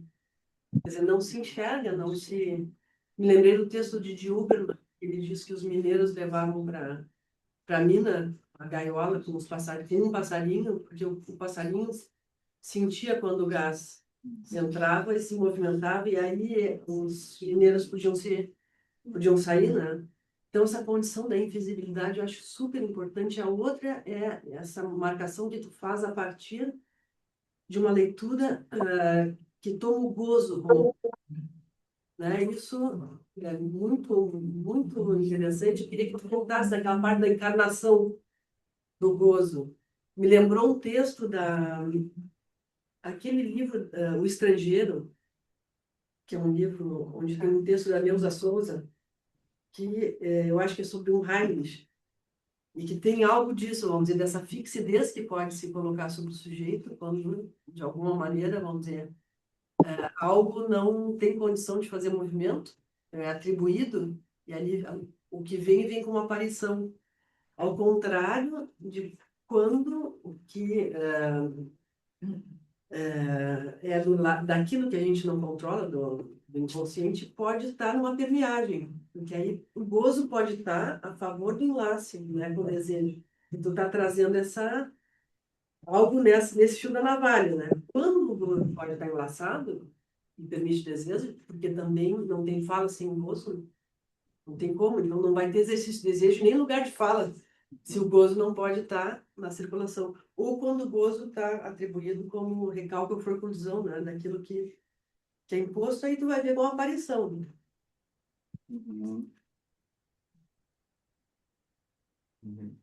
Quer dizer, não se enxerga, não se... Me lembrei do texto de Huberman, ele diz que os mineiros levavam para a mina a gaiola com os passarinhos, tem um passarinho, porque o passarinho sentia quando o gás entrava e se movimentava, e aí os mineiros podiam sair, né? Então, essa condição da invisibilidade eu acho super importante. A outra é essa marcação que tu faz a partir de uma leitura que toma o gozo como, né? Isso é muito, muito interessante. Eu queria que tu voltasse daquela parte da encarnação do gozo. Me lembrou um texto aquele livro, O Estrangeiro, que é um livro onde tem um texto da Neuza Souza, que eu acho que é sobre um Heinrich, e que tem algo disso, vamos dizer, dessa fixidez que pode se colocar sobre o sujeito quando, de alguma maneira, vamos dizer, algo não tem condição de fazer movimento, é atribuído, e ali o que vem com uma aparição. Ao contrário de quando o que daquilo que a gente não controla, do inconsciente, pode estar numa permeagem. Porque aí o gozo pode estar a favor do enlace, né, com o desejo. E tu está trazendo algo nesse fio da navalha, né? Quando o gozo pode estar enlaçado e permite desejo, porque também não tem fala sem gozo, não tem como, então não vai ter exercício de desejo nem lugar de fala, se o gozo não pode estar na circulação. Ou quando o gozo está atribuído como recalque ou forclusão, né, daquilo que é imposto, aí tu vai ver uma aparição. Né? Uhum. Uhum.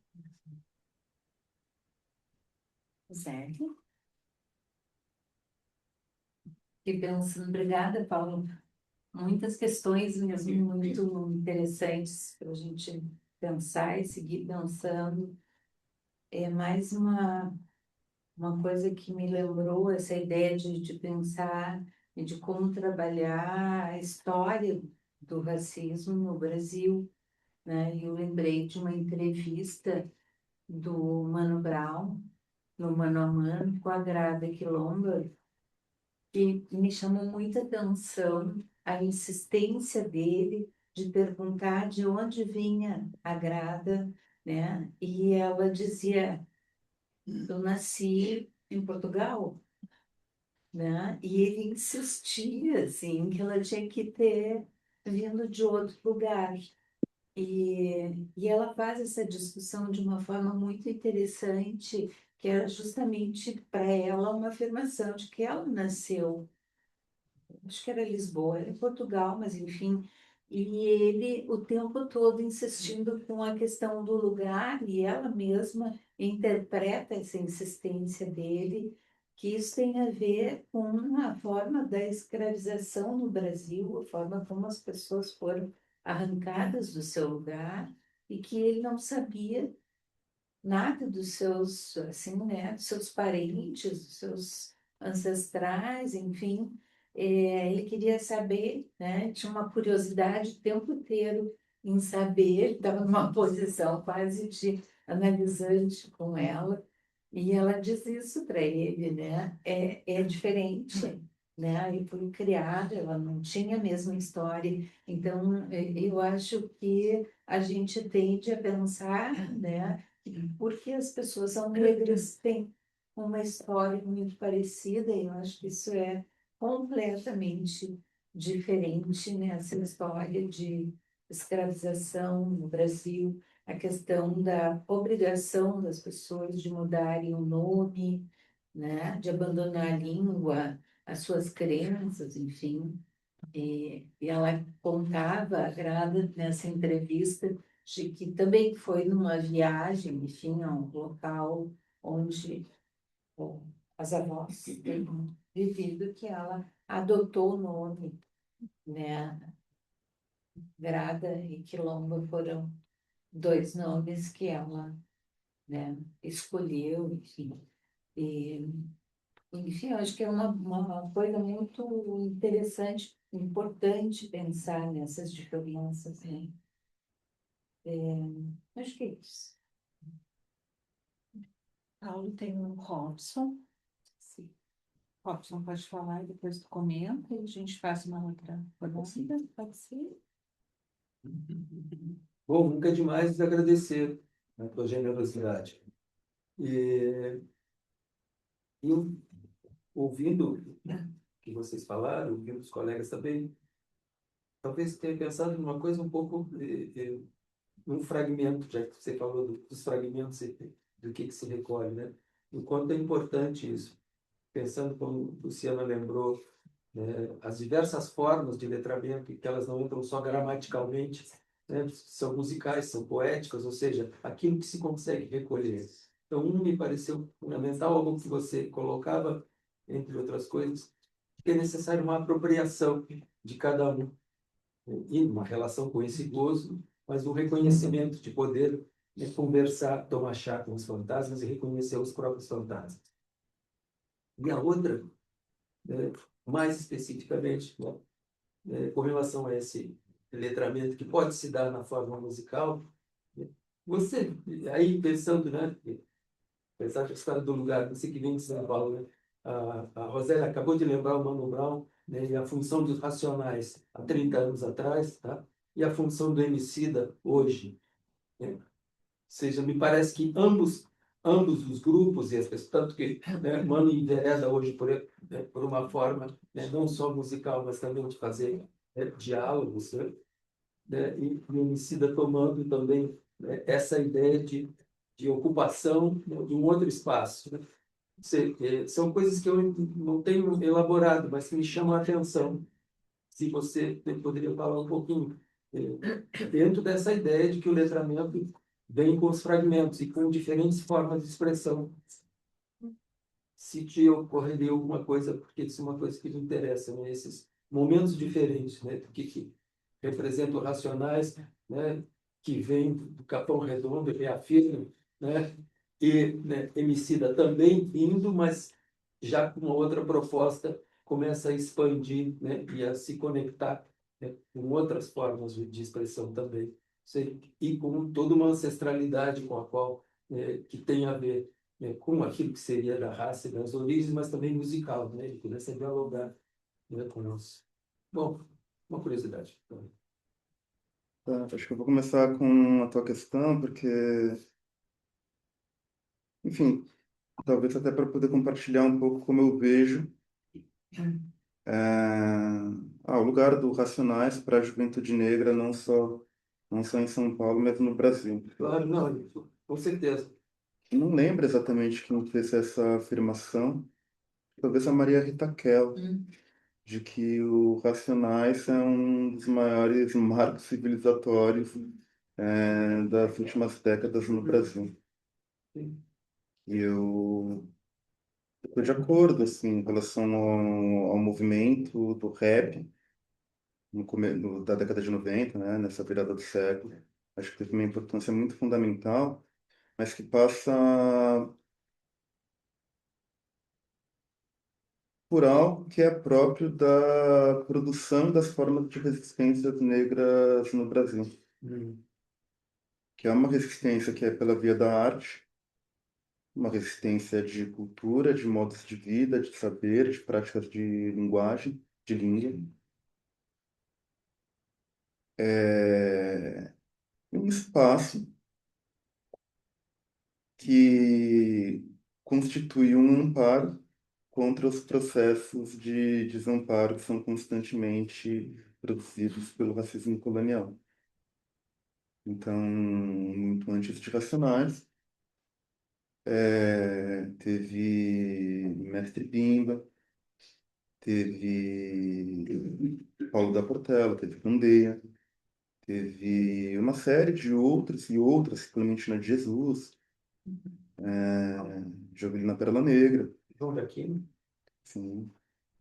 Certo. Fiquei pensando, obrigada, Paulo. Muitas questões mesmo muito interessantes para a gente pensar e seguir pensando. É mais uma coisa que me lembrou essa ideia de pensar e de como trabalhar a história do racismo no Brasil, né? Eu lembrei de uma entrevista do Mano Brown, no Mano a Mano, com a Grada Quilomba, que me chamou muita atenção a insistência dele de perguntar de onde vinha a Grada, né? E ela dizia: eu nasci em Portugal, né? E ele insistia, assim, que ela tinha que ter vindo de outro lugar. E ela faz essa discussão de uma forma muito interessante, que é justamente para ela uma afirmação de que ela nasceu, acho que era Lisboa, era Portugal, mas enfim, e ele o tempo todo insistindo com a questão do lugar, e ela mesma interpreta essa insistência dele, que isso tem a ver com a forma da escravização no Brasil, a forma como as pessoas foram arrancadas do seu lugar, e que ele não sabia nada dos seus, assim, né, dos seus parentes, dos seus ancestrais, enfim. Ele queria saber, né, tinha uma curiosidade o tempo inteiro em saber, estava numa posição quase de analisante com ela, e ela diz isso para ele, né, é diferente, né, e foi criada, ela não tinha a mesma história, então eu acho que a gente tende a pensar, né, porque as pessoas são negras, têm uma história muito parecida, e eu acho que isso é completamente diferente nessa história de escravização no Brasil, a questão da obrigação das pessoas de mudarem o nome, né, de abandonar a língua, as suas crenças, enfim. E ela contava, a Grada, nessa entrevista, de que também foi numa viagem, enfim, a um local onde bom, as avós tinham vivido, que ela adotou o nome, né? Grada e Quilombo foram dois nomes que ela, né, escolheu, enfim. E, enfim, eu acho que é uma coisa muito interessante, importante pensar nessas diferenças, né? Acho que é isso. Paulo tem um Robson. Sim. Robson pode falar e depois tu comenta e a gente faz uma outra rodada, pode ser? Bom, nunca é demais agradecer a tua generosidade. E ouvindo o que vocês falaram, ouvindo os colegas também, talvez tenha pensado numa coisa um pouco, num fragmento, já que você falou dos fragmentos e do que se recolhe, né? O quanto é importante isso. Pensando como Luciana lembrou, né, as diversas formas de letramento, que elas não entram só gramaticalmente, né, são musicais, são poéticas, ou seja, aquilo que se consegue recolher. Então, me pareceu fundamental, algo que você colocava, entre outras coisas, que é necessário uma apropriação de cada um, né, e uma relação com esse gozo, mas um reconhecimento de poder, né, conversar, tomar chá com os fantasmas e reconhecer os próprios fantasmas. E a outra, né, mais especificamente, né, com relação a esse letramento que pode se dar na forma musical, né, você, aí pensando, né, pensar que a história do lugar, você que vem de São Paulo, né, a Rosélia acabou de lembrar o Mano Brown, né, e a função dos Racionais há 30 anos atrás, tá? E a função do Emicida hoje, né? Ou seja, me parece que ambos os grupos, e as pessoas, tanto que, né, Mano envereda hoje por uma forma, né, não só musical, mas também de fazer, né, diálogos, né, e o Emicida tomando também, né, essa ideia de ocupação, né, de um outro espaço, né? São coisas que eu não tenho elaborado, mas que me chamam a atenção. Se você poderia falar um pouquinho, dentro dessa ideia de que o letramento vem com os fragmentos e com diferentes formas de expressão. Se te ocorreria alguma coisa, porque isso é uma coisa que me interessa, né? Esses momentos diferentes, né? Que representam racionais, né? Que vem do Capão Redondo e reafirma, né? E, né, Emicida também indo, mas já com uma outra proposta, começa a expandir, né? E a se conectar, né, com outras formas de expressão também. E com toda uma ancestralidade com a qual, que tem a ver, né, com aquilo que seria da raça e das origens, mas também musical, né? Ele pudesse dialogar, né, com nós. Bom, uma curiosidade. Tá, acho que eu vou começar com a tua questão, porque, enfim, talvez até para poder compartilhar um pouco como eu vejo o lugar do Racionais para a juventude negra, não só em São Paulo, mas no Brasil. Claro, não, com certeza. Eu não lembro exatamente quem fez essa afirmação, talvez a Maria Rita Kell, de que o Racionais é um dos maiores marcos civilizatórios das últimas décadas no Brasil. Sim. E eu estou de acordo, assim, em relação ao movimento do rap no começo da década de 90, né, nessa virada do século. Acho que teve uma importância muito fundamental, mas que passa por algo que é próprio da produção das formas de resistência negras no Brasil, Hum. que é uma resistência que é pela via da arte, uma resistência de cultura, de modos de vida, de saber, de práticas de linguagem, de língua. É um espaço que constitui um amparo contra os processos de desamparo que são constantemente produzidos pelo racismo colonial. Então, muito antes de Racionais, teve Mestre Pimba, teve Paulo da Portela, teve Candeia, teve uma série de outras e outras, Clementina de Jesus, Jovelina Pérola Negra, João de Aquino. sim,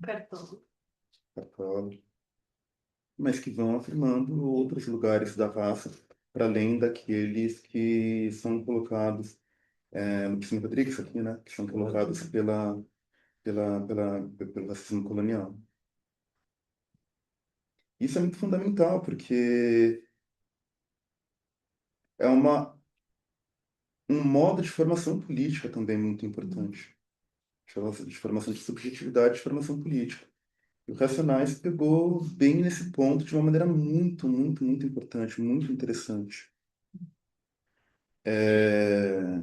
Cartão. Cartola, mas que vão afirmando outros lugares da raça, para além daqueles que são colocados, Lupicínio Rodrigues aqui, né, que são colocados pelo racismo colonial. Isso é muito fundamental, porque é um modo de formação política também muito importante. De formação de subjetividade, de formação política. E o Racionais pegou bem nesse ponto de uma maneira muito, muito, muito importante, muito interessante.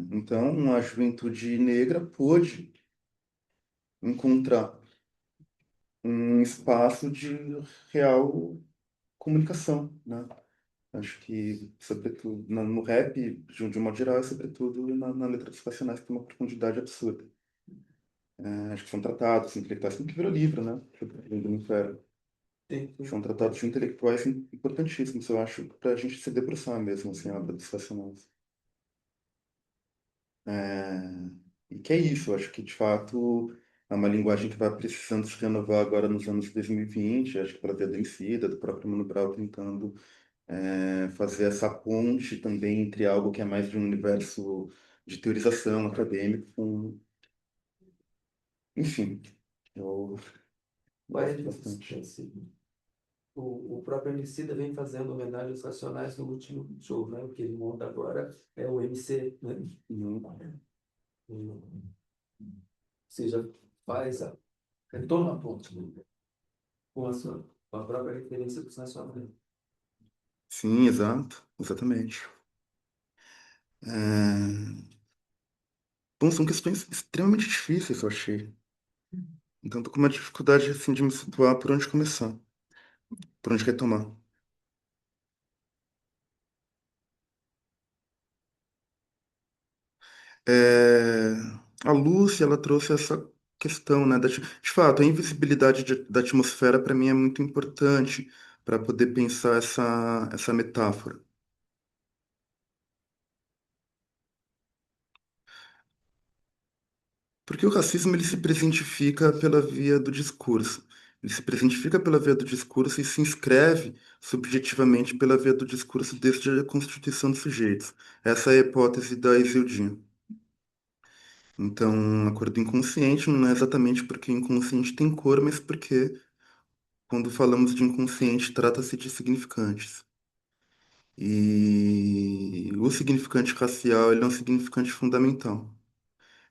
Então, a juventude negra pôde encontrar um espaço de real comunicação, né? Acho que, sobretudo, no rap, de um modo geral, e sobretudo na letra dos Racionais, que tem uma profundidade absurda. Acho que são tratados intelectuais, como que virou livro, né? Do Inferno. Sim, sim. São tratados intelectuais importantíssimos, eu acho, para a gente se debruçar mesmo, assim, a obra dos Racionais. É, e que é isso, eu acho que, de fato, é uma linguagem que vai precisando se renovar agora nos anos 2020, acho que pela via do Emicida, do próprio Mano Brown tentando fazer essa ponte também entre algo que é mais de um universo de teorização acadêmico, enfim, eu Mas gosto bastante. o próprio Emicida vem fazendo homenagem aos Racionais no último show, né? O que ele monta agora é o MC, né? Uhum. Ou seja, retoma a ponte, né? Com a própria referência dos Racionais. Sim, exato, exatamente. Bom, são questões extremamente difíceis, eu achei. Então, tô com uma dificuldade, assim, de me situar por onde começar, por onde retomar. É, a Lúcia, ela trouxe essa questão, né? De fato, a invisibilidade da atmosfera, para mim, é muito importante para poder pensar essa metáfora. Porque o racismo ele se presentifica pela via do discurso. Ele se presentifica pela via do discurso e se inscreve subjetivamente pela via do discurso desde a constituição dos sujeitos. Essa é a hipótese da Isildim. Então, a cor do inconsciente não é exatamente porque o inconsciente tem cor, mas porque, quando falamos de inconsciente, trata-se de significantes. E o significante racial ele é um significante fundamental.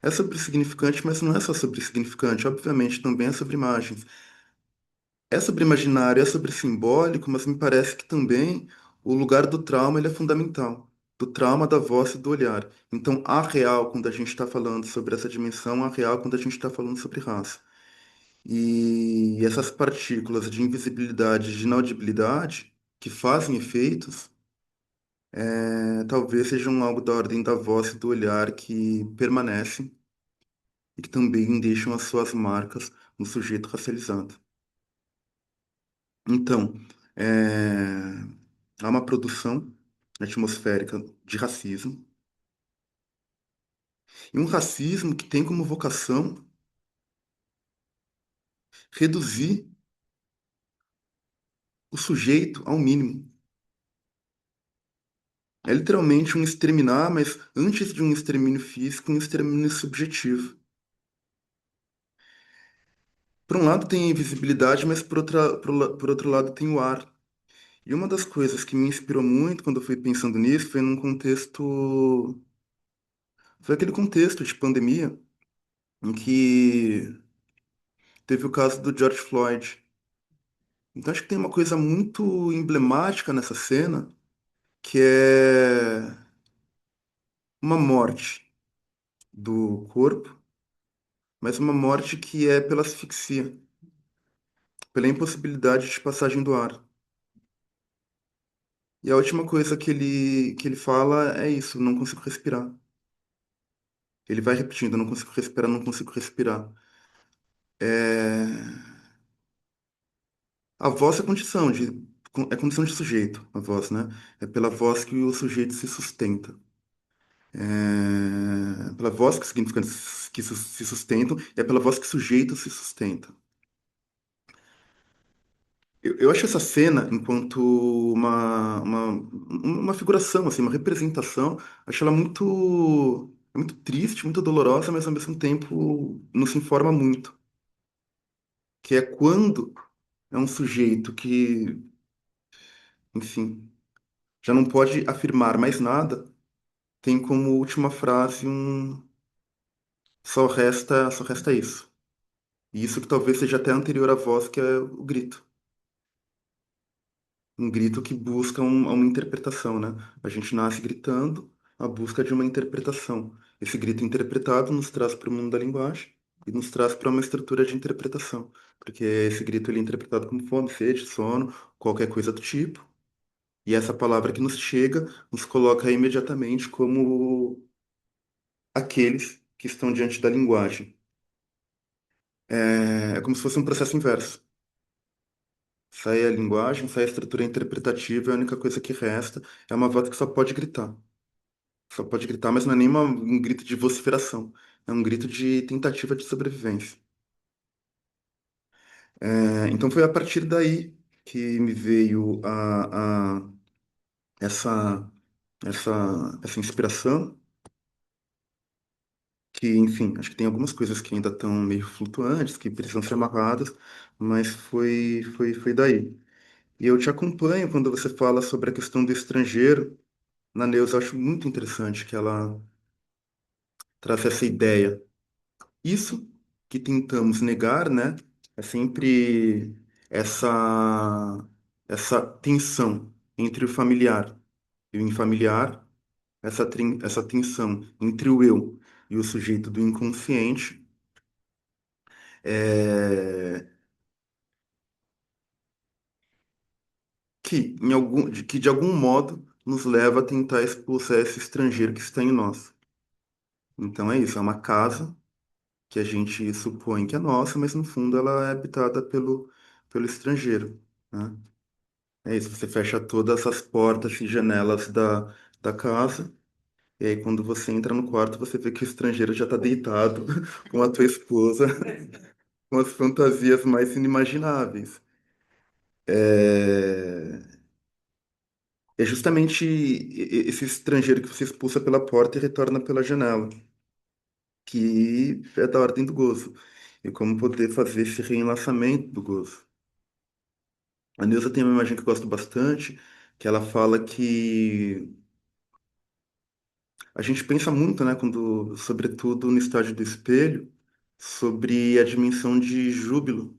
É sobre significante, mas não é só sobre significante, obviamente também é sobre imagens. É sobre imaginário, é sobre simbólico, mas me parece que também o lugar do trauma ele é fundamental. Do trauma, da voz e do olhar. Então, há real quando a gente está falando sobre essa dimensão, há real quando a gente está falando sobre raça. E essas partículas de invisibilidade, de inaudibilidade, que fazem efeitos, talvez sejam algo da ordem da voz e do olhar que permanecem e que também deixam as suas marcas no sujeito racializado. Então, há uma produção atmosférica de racismo, e um racismo que tem como vocação reduzir o sujeito ao mínimo. É literalmente um exterminar, mas antes de um extermínio físico, um extermínio subjetivo. Por um lado tem a invisibilidade, mas por outro lado tem o ar. E uma das coisas que me inspirou muito quando eu fui pensando nisso foi num contexto. Foi aquele contexto de pandemia em que teve o caso do George Floyd. Então acho que tem uma coisa muito emblemática nessa cena, que é uma morte do corpo, mas uma morte que é pela asfixia, pela impossibilidade de passagem do ar. E a última coisa que ele fala é isso: não consigo respirar. Ele vai repetindo: não consigo respirar, não consigo respirar. É... A voz é condição de sujeito, a voz, né? É pela voz que o sujeito se sustenta. Pela voz que significantes se sustentam, e é pela voz que o sujeito se sustenta. Eu acho essa cena, enquanto uma figuração, assim, uma representação, acho ela muito triste, muito dolorosa, mas ao mesmo tempo nos informa muito. Que é quando é um sujeito que, enfim, já não pode afirmar mais nada, tem como última frase um só resta isso. E isso que talvez seja até anterior à voz, que é o grito. Um grito que busca uma interpretação, né? A gente nasce gritando a busca de uma interpretação. Esse grito interpretado nos traz para o mundo da linguagem e nos traz para uma estrutura de interpretação, porque esse grito ele é interpretado como fome, sede, sono, qualquer coisa do tipo. E essa palavra que nos chega nos coloca imediatamente como aqueles que estão diante da linguagem. É como se fosse um processo inverso. Sai a linguagem, sai a estrutura interpretativa, e a única coisa que resta é uma voz que só pode gritar. Só pode gritar, mas não é nem um grito de vociferação. É um grito de tentativa de sobrevivência. Então foi a partir daí que me veio essa, essa inspiração, que, enfim, acho que tem algumas coisas que ainda estão meio flutuantes, que precisam ser amarradas, mas foi daí. E eu te acompanho quando você fala sobre a questão do estrangeiro. Na Neuza, eu acho muito interessante que ela traz essa ideia. Isso que tentamos negar, né, é sempre essa, essa tensão entre o familiar e o infamiliar, essa tensão entre o eu e o sujeito do inconsciente, é, que de algum modo nos leva a tentar expulsar esse estrangeiro que está em nós. Então é isso, é uma casa que a gente supõe que é nossa, mas no fundo ela é habitada pelo estrangeiro, né? É isso, você fecha todas as portas e janelas da casa, e aí quando você entra no quarto, você vê que o estrangeiro já está deitado com a tua esposa, com as fantasias mais inimagináveis. É, é justamente esse estrangeiro que você expulsa pela porta e retorna pela janela, que é da ordem do gozo. E como poder fazer esse reenlaçamento do gozo. A Neuza tem uma imagem que eu gosto bastante, que ela fala que a gente pensa muito, né, quando, sobretudo no estágio do espelho, sobre a dimensão de júbilo,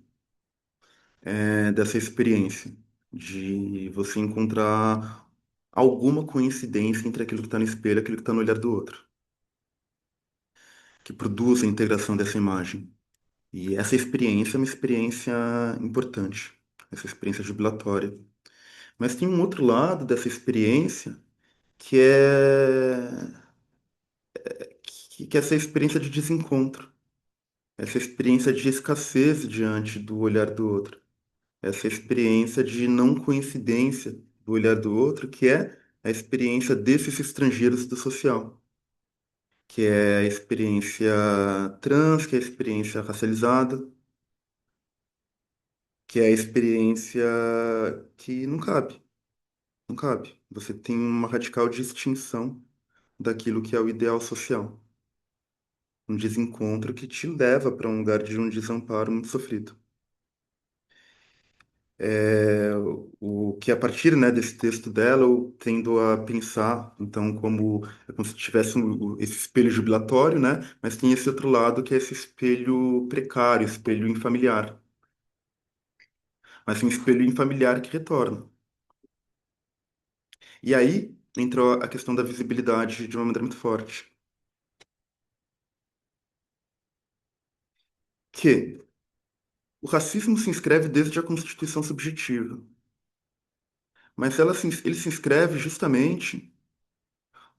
dessa experiência, de você encontrar alguma coincidência entre aquilo que está no espelho e aquilo que está no olhar do outro, que produz a integração dessa imagem. E essa experiência é uma experiência importante, essa experiência jubilatória. Mas tem um outro lado dessa experiência que que é essa experiência de desencontro, essa experiência de escassez diante do olhar do outro, essa experiência de não coincidência do olhar do outro, que é a experiência desses estrangeiros do social, que é a experiência trans, que é a experiência racializada, que é a experiência que não cabe, não cabe. Você tem uma radical distinção daquilo que é o ideal social. Um desencontro que te leva para um lugar de um desamparo muito sofrido. O que a partir, né, desse texto dela eu tendo a pensar, então, é como se tivesse esse espelho jubilatório, né, mas tem esse outro lado que é esse espelho precário, espelho infamiliar, mas um espelho infamiliar que retorna. E aí entrou a questão da visibilidade de uma maneira muito forte. que o racismo se inscreve desde a Constituição subjetiva, mas ele se inscreve justamente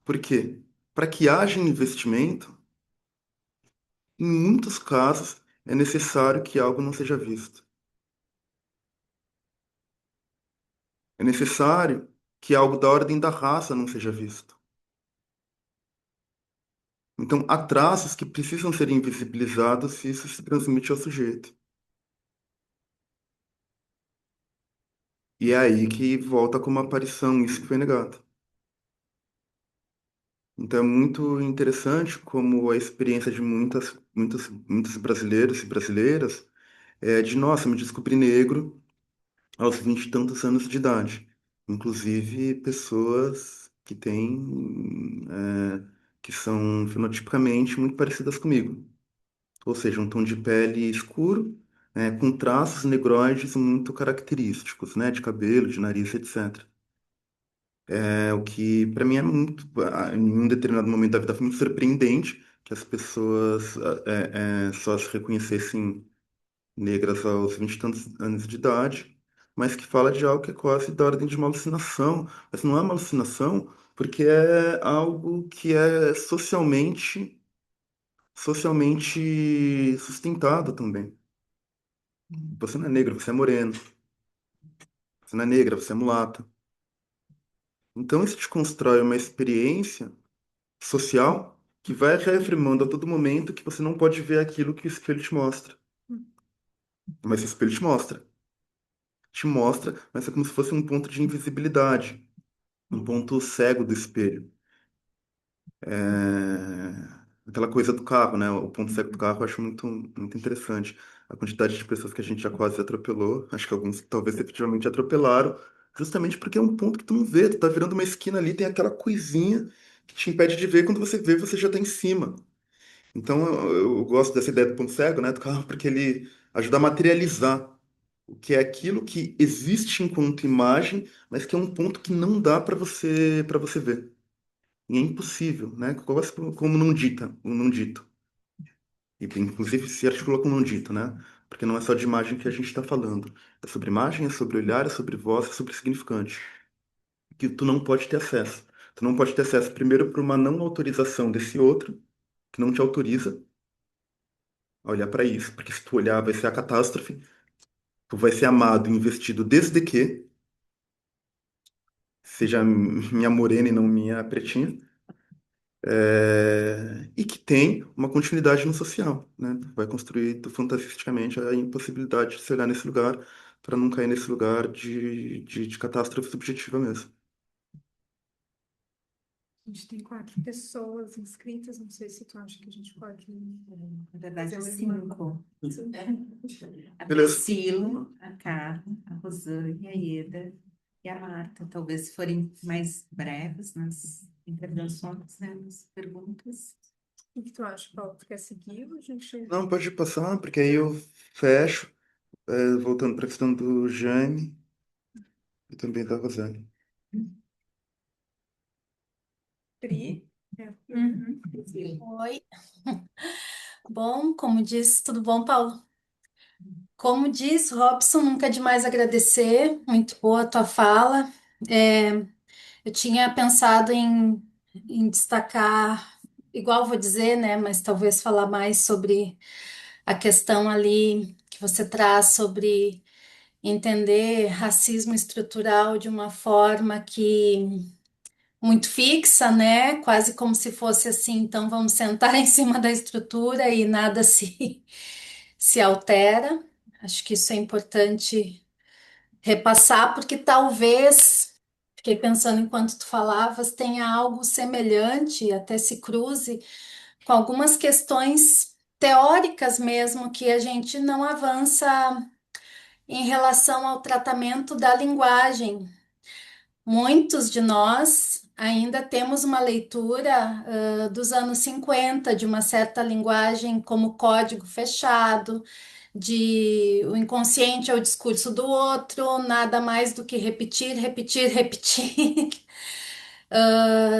porque, para que haja investimento, em muitos casos é necessário que algo não seja visto. É necessário que algo da ordem da raça não seja visto. Então, há traços que precisam ser invisibilizados se isso se transmite ao sujeito. E é aí que volta como aparição isso que foi negado. Então, é muito interessante como a experiência de muitos brasileiros e brasileiras é de, nossa, me descobri negro aos 20 e tantos anos de idade. Inclusive pessoas que têm, que são fenotipicamente muito parecidas comigo. Ou seja, um tom de pele escuro, com traços negroides muito característicos, né, de cabelo, de nariz, etc. O que para mim é muito, em um determinado momento da vida foi muito surpreendente que as pessoas só se reconhecessem negras aos 20 e tantos anos de idade, mas que fala de algo que é quase da ordem de uma alucinação. Mas não é uma alucinação porque é algo que é socialmente sustentado também. Você não é negro, você é moreno. Você não é negra, você é mulata. Então isso te constrói uma experiência social que vai reafirmando a todo momento que você não pode ver aquilo que o espelho te mostra. Mas o espelho te mostra. Te mostra, mas é como se fosse um ponto de invisibilidade, um ponto cego do espelho. Aquela coisa do carro, né? O ponto cego do carro eu acho muito interessante. A quantidade de pessoas que a gente já quase atropelou, acho que alguns talvez efetivamente atropelaram, justamente porque é um ponto que tu não vê, tu tá virando uma esquina ali, tem aquela coisinha que te impede de ver, quando você vê, você já tá em cima. Então eu gosto dessa ideia do ponto cego, né, do carro, porque ele ajuda a materializar o que é aquilo que existe enquanto imagem, mas que é um ponto que não dá para você ver. E é impossível, né? Quase como não dita, o não dito. E inclusive se articula com o não dito, né? Porque não é só de imagem que a gente está falando. É sobre imagem, é sobre olhar, é sobre voz, é sobre significante. Que tu não pode ter acesso. Tu não pode ter acesso primeiro por uma não autorização desse outro, que não te autoriza a olhar para isso. Porque se tu olhar, vai ser a catástrofe. Tu vai ser amado e investido desde que seja minha morena e não minha pretinha. E que tem uma continuidade no social, né? Vai construir fantasticamente a impossibilidade de se olhar nesse lugar para não cair nesse lugar de catástrofe subjetiva mesmo. A gente tem 4 pessoas inscritas, não sei se tu acha que a gente pode Na verdade, fazer mais uma. 5. A Beleza. Priscila, a Carla, a Rosane, a Ieda e a Marta. Talvez se forem mais breves nas intervenções, né, nas perguntas. O que tu acha, Paulo? Tu quer seguir ou a gente... Não, pode passar, porque aí eu fecho, voltando para a questão do Jaime e também da Rosane. Pri? É. Uhum. Oi. Bom, como disse, tudo bom, Paulo? Como disse, Robson, nunca é demais agradecer. Muito boa a tua fala. É, eu tinha pensado em destacar, igual vou dizer, né? Mas talvez falar mais sobre a questão ali que você traz sobre entender racismo estrutural de uma forma que muito fixa, né? Quase como se fosse assim, então vamos sentar em cima da estrutura e nada se altera. Acho que isso é importante repassar, porque talvez, fiquei pensando enquanto tu falavas, tenha algo semelhante, até se cruze com algumas questões teóricas mesmo, que a gente não avança em relação ao tratamento da linguagem. Muitos de nós ainda temos uma leitura dos anos 50 de uma certa linguagem como código fechado, de o inconsciente é o discurso do outro, nada mais do que repetir, repetir, repetir,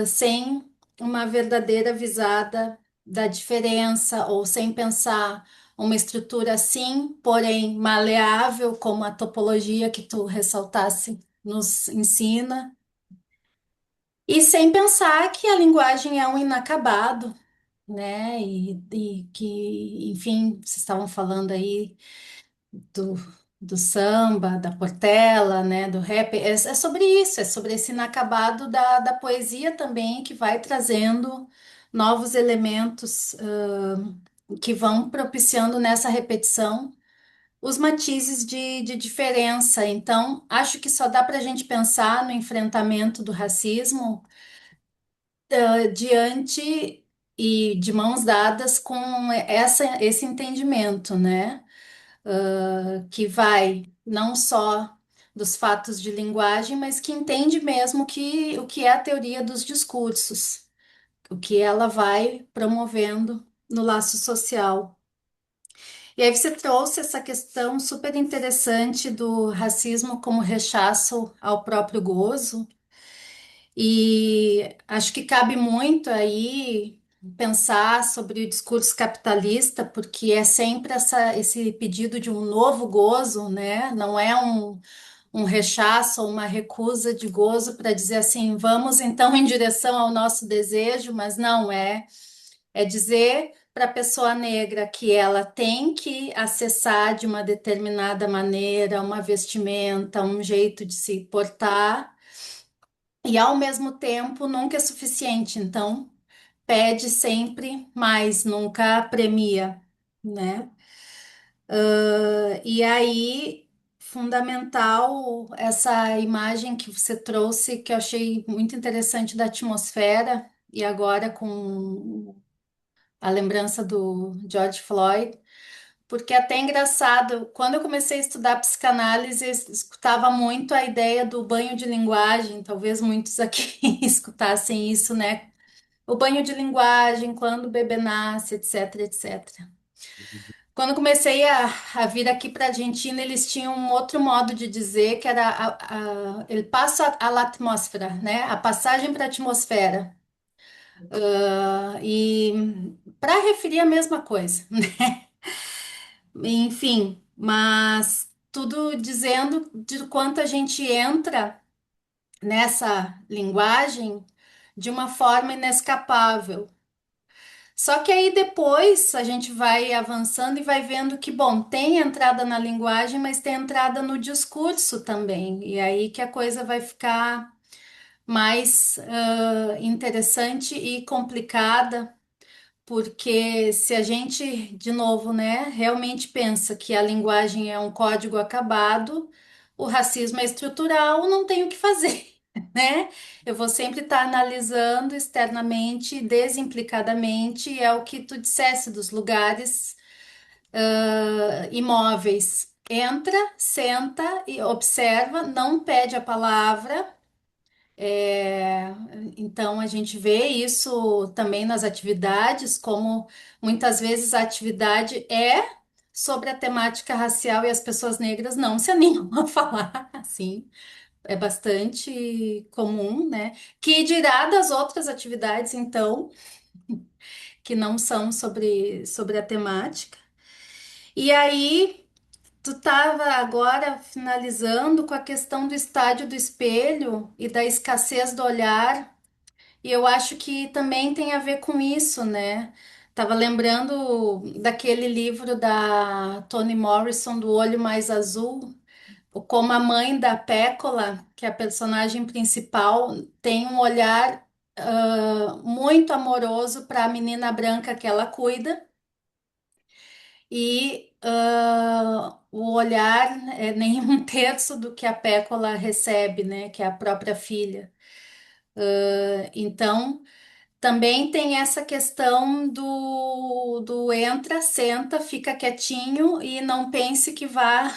sem uma verdadeira visada da diferença ou sem pensar uma estrutura sim, porém maleável, como a topologia que tu ressaltasse nos ensina, e sem pensar que a linguagem é um inacabado, né? E que, enfim, vocês estavam falando aí do, do samba, da Portela, né, do rap, é sobre isso, é sobre esse inacabado da poesia também, que vai trazendo novos elementos, que vão propiciando nessa repetição os matizes de diferença. Então, acho que só dá para a gente pensar no enfrentamento do racismo, diante e de mãos dadas com esse entendimento, né? Que vai não só dos fatos de linguagem, mas que entende mesmo o que é a teoria dos discursos, o que ela vai promovendo no laço social. E aí você trouxe essa questão super interessante do racismo como rechaço ao próprio gozo, e acho que cabe muito aí pensar sobre o discurso capitalista, porque é sempre esse pedido de um novo gozo, né? Não é um rechaço ou uma recusa de gozo para dizer assim, vamos então em direção ao nosso desejo, mas não é. É dizer para a pessoa negra que ela tem que acessar de uma determinada maneira uma vestimenta, um jeito de se portar, e ao mesmo tempo nunca é suficiente. Então, pede sempre mais, nunca premia, né? E aí, fundamental essa imagem que você trouxe, que eu achei muito interessante da atmosfera, e agora com a lembrança do George Floyd, porque é até engraçado, quando eu comecei a estudar psicanálise, eu escutava muito a ideia do banho de linguagem, talvez muitos aqui escutassem isso, né? O banho de linguagem, quando o bebê nasce, etc, etc. Quando eu comecei a vir aqui para a Argentina, eles tinham um outro modo de dizer, que era ele passa a la atmósfera, né? A passagem para a atmosfera. E para referir a mesma coisa, né? Enfim, mas tudo dizendo de quanto a gente entra nessa linguagem de uma forma inescapável. Só que aí depois a gente vai avançando e vai vendo que, bom, tem entrada na linguagem, mas tem entrada no discurso também. E aí que a coisa vai ficar mais interessante e complicada, porque se a gente, de novo, né, realmente pensa que a linguagem é um código acabado, o racismo é estrutural, não tem o que fazer, né? Eu vou sempre estar analisando externamente, desimplicadamente, e é o que tu dissesse dos lugares, imóveis. Entra, senta e observa, não pede a palavra. Então, a gente vê isso também nas atividades, como muitas vezes a atividade é sobre a temática racial e as pessoas negras não se animam a falar, assim, é bastante comum, né? Que dirá das outras atividades, então, que não são sobre a temática. E aí, tu estava agora finalizando com a questão do estádio do espelho e da escassez do olhar. E eu acho que também tem a ver com isso, né? Tava lembrando daquele livro da Toni Morrison, do Olho Mais Azul, como a mãe da Pécola, que é a personagem principal, tem um olhar muito amoroso para a menina branca que ela cuida, e o olhar é nem um terço do que a Pécola recebe, né? Que é a própria filha. Então, também tem essa questão do entra, senta, fica quietinho e não pense que vá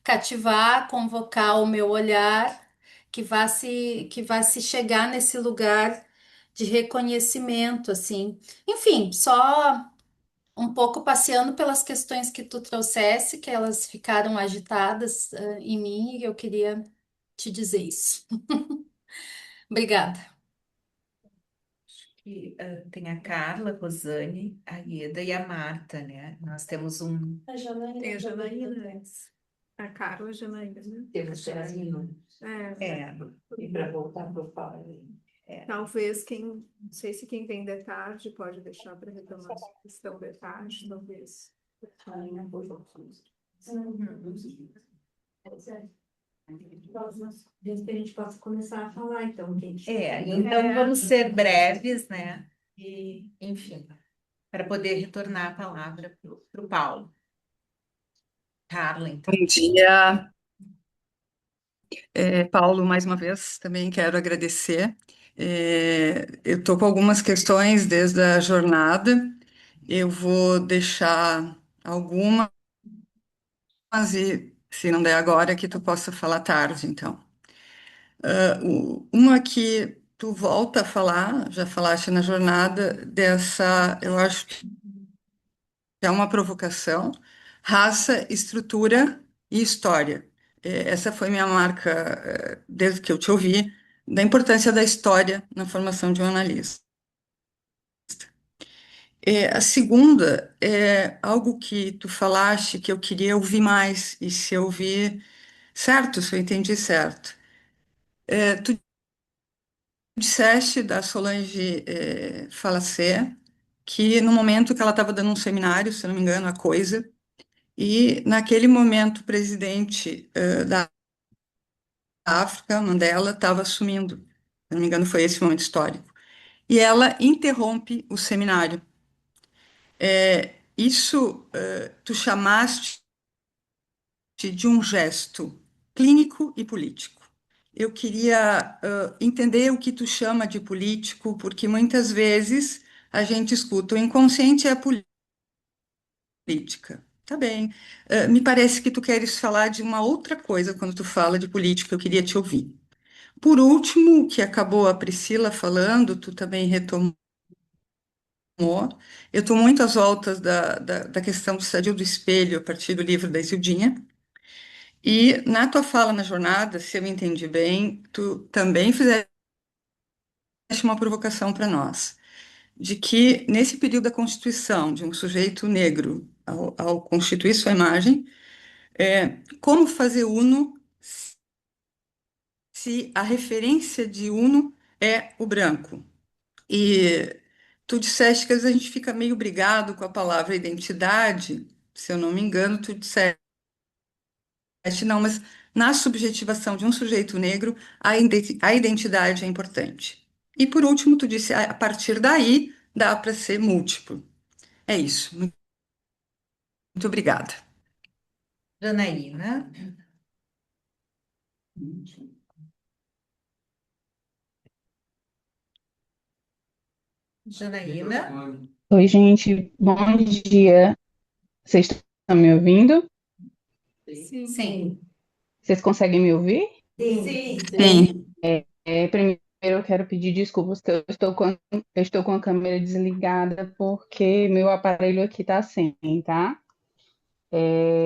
cativar, convocar o meu olhar, que vá se chegar nesse lugar de reconhecimento, assim. Enfim, só um pouco passeando pelas questões que tu trouxesse, que elas ficaram agitadas, em mim, e eu queria te dizer isso. Obrigada. que tem a Carla, a Rosane, a Ieda e a Marta, né? Nós temos um. Tem a Janaína, a Carla, a Janaína. Temos Janaína. É, E para voltar para o Paulo. Talvez não sei se quem vem de tarde pode deixar para retomar a questão de tarde, talvez. Desde que a gente possa começar a falar, então. Então vamos ser breves, né? E, enfim, para poder retornar a palavra para o Paulo. Carla, então. Bom dia, Paulo, mais uma vez também quero agradecer. Eu estou com algumas questões desde a jornada, eu vou deixar algumas e, se não der agora, que tu possa falar tarde, então. Uma que tu volta a falar, já falaste na jornada, dessa, eu acho que é uma provocação, raça, estrutura e história. Essa foi minha marca, desde que eu te ouvi, da importância da história na formação de um analista. A segunda é algo que tu falaste que eu queria ouvir mais, e se eu ouvir certo, se eu entendi certo. Tu disseste da Solange Falacé que no momento que ela estava dando um seminário, se não me engano, a Coisa, e naquele momento o presidente da África, Mandela, estava assumindo, se não me engano, foi esse momento histórico. E ela interrompe o seminário. Isso tu chamaste de um gesto clínico e político. Eu queria entender o que tu chama de político, porque muitas vezes a gente escuta o inconsciente é a política. Tá bem. Me parece que tu queres falar de uma outra coisa quando tu fala de política, eu queria te ouvir. Por último, o que acabou a Priscila falando, tu também retomou. Eu estou muito às voltas da questão do sadio do espelho a partir do livro da Isildinha. E na tua fala na jornada, se eu entendi bem, tu também fizeste uma provocação para nós, de que nesse período da constituição de um sujeito negro, ao constituir sua imagem, como fazer uno se a referência de uno é o branco? E tu disseste que às vezes a gente fica meio brigado com a palavra identidade, se eu não me engano, tu disseste não, mas na subjetivação de um sujeito negro, a identidade é importante. E por último, tu disse, a partir daí dá para ser múltiplo. É isso. Muito obrigada. Janaína. Janaína. Oi, gente, bom dia. Vocês estão me ouvindo? Sim. Vocês conseguem me ouvir? Sim. Sim. Primeiro eu quero pedir desculpas que eu estou com a câmera desligada porque meu aparelho aqui está sem, tá?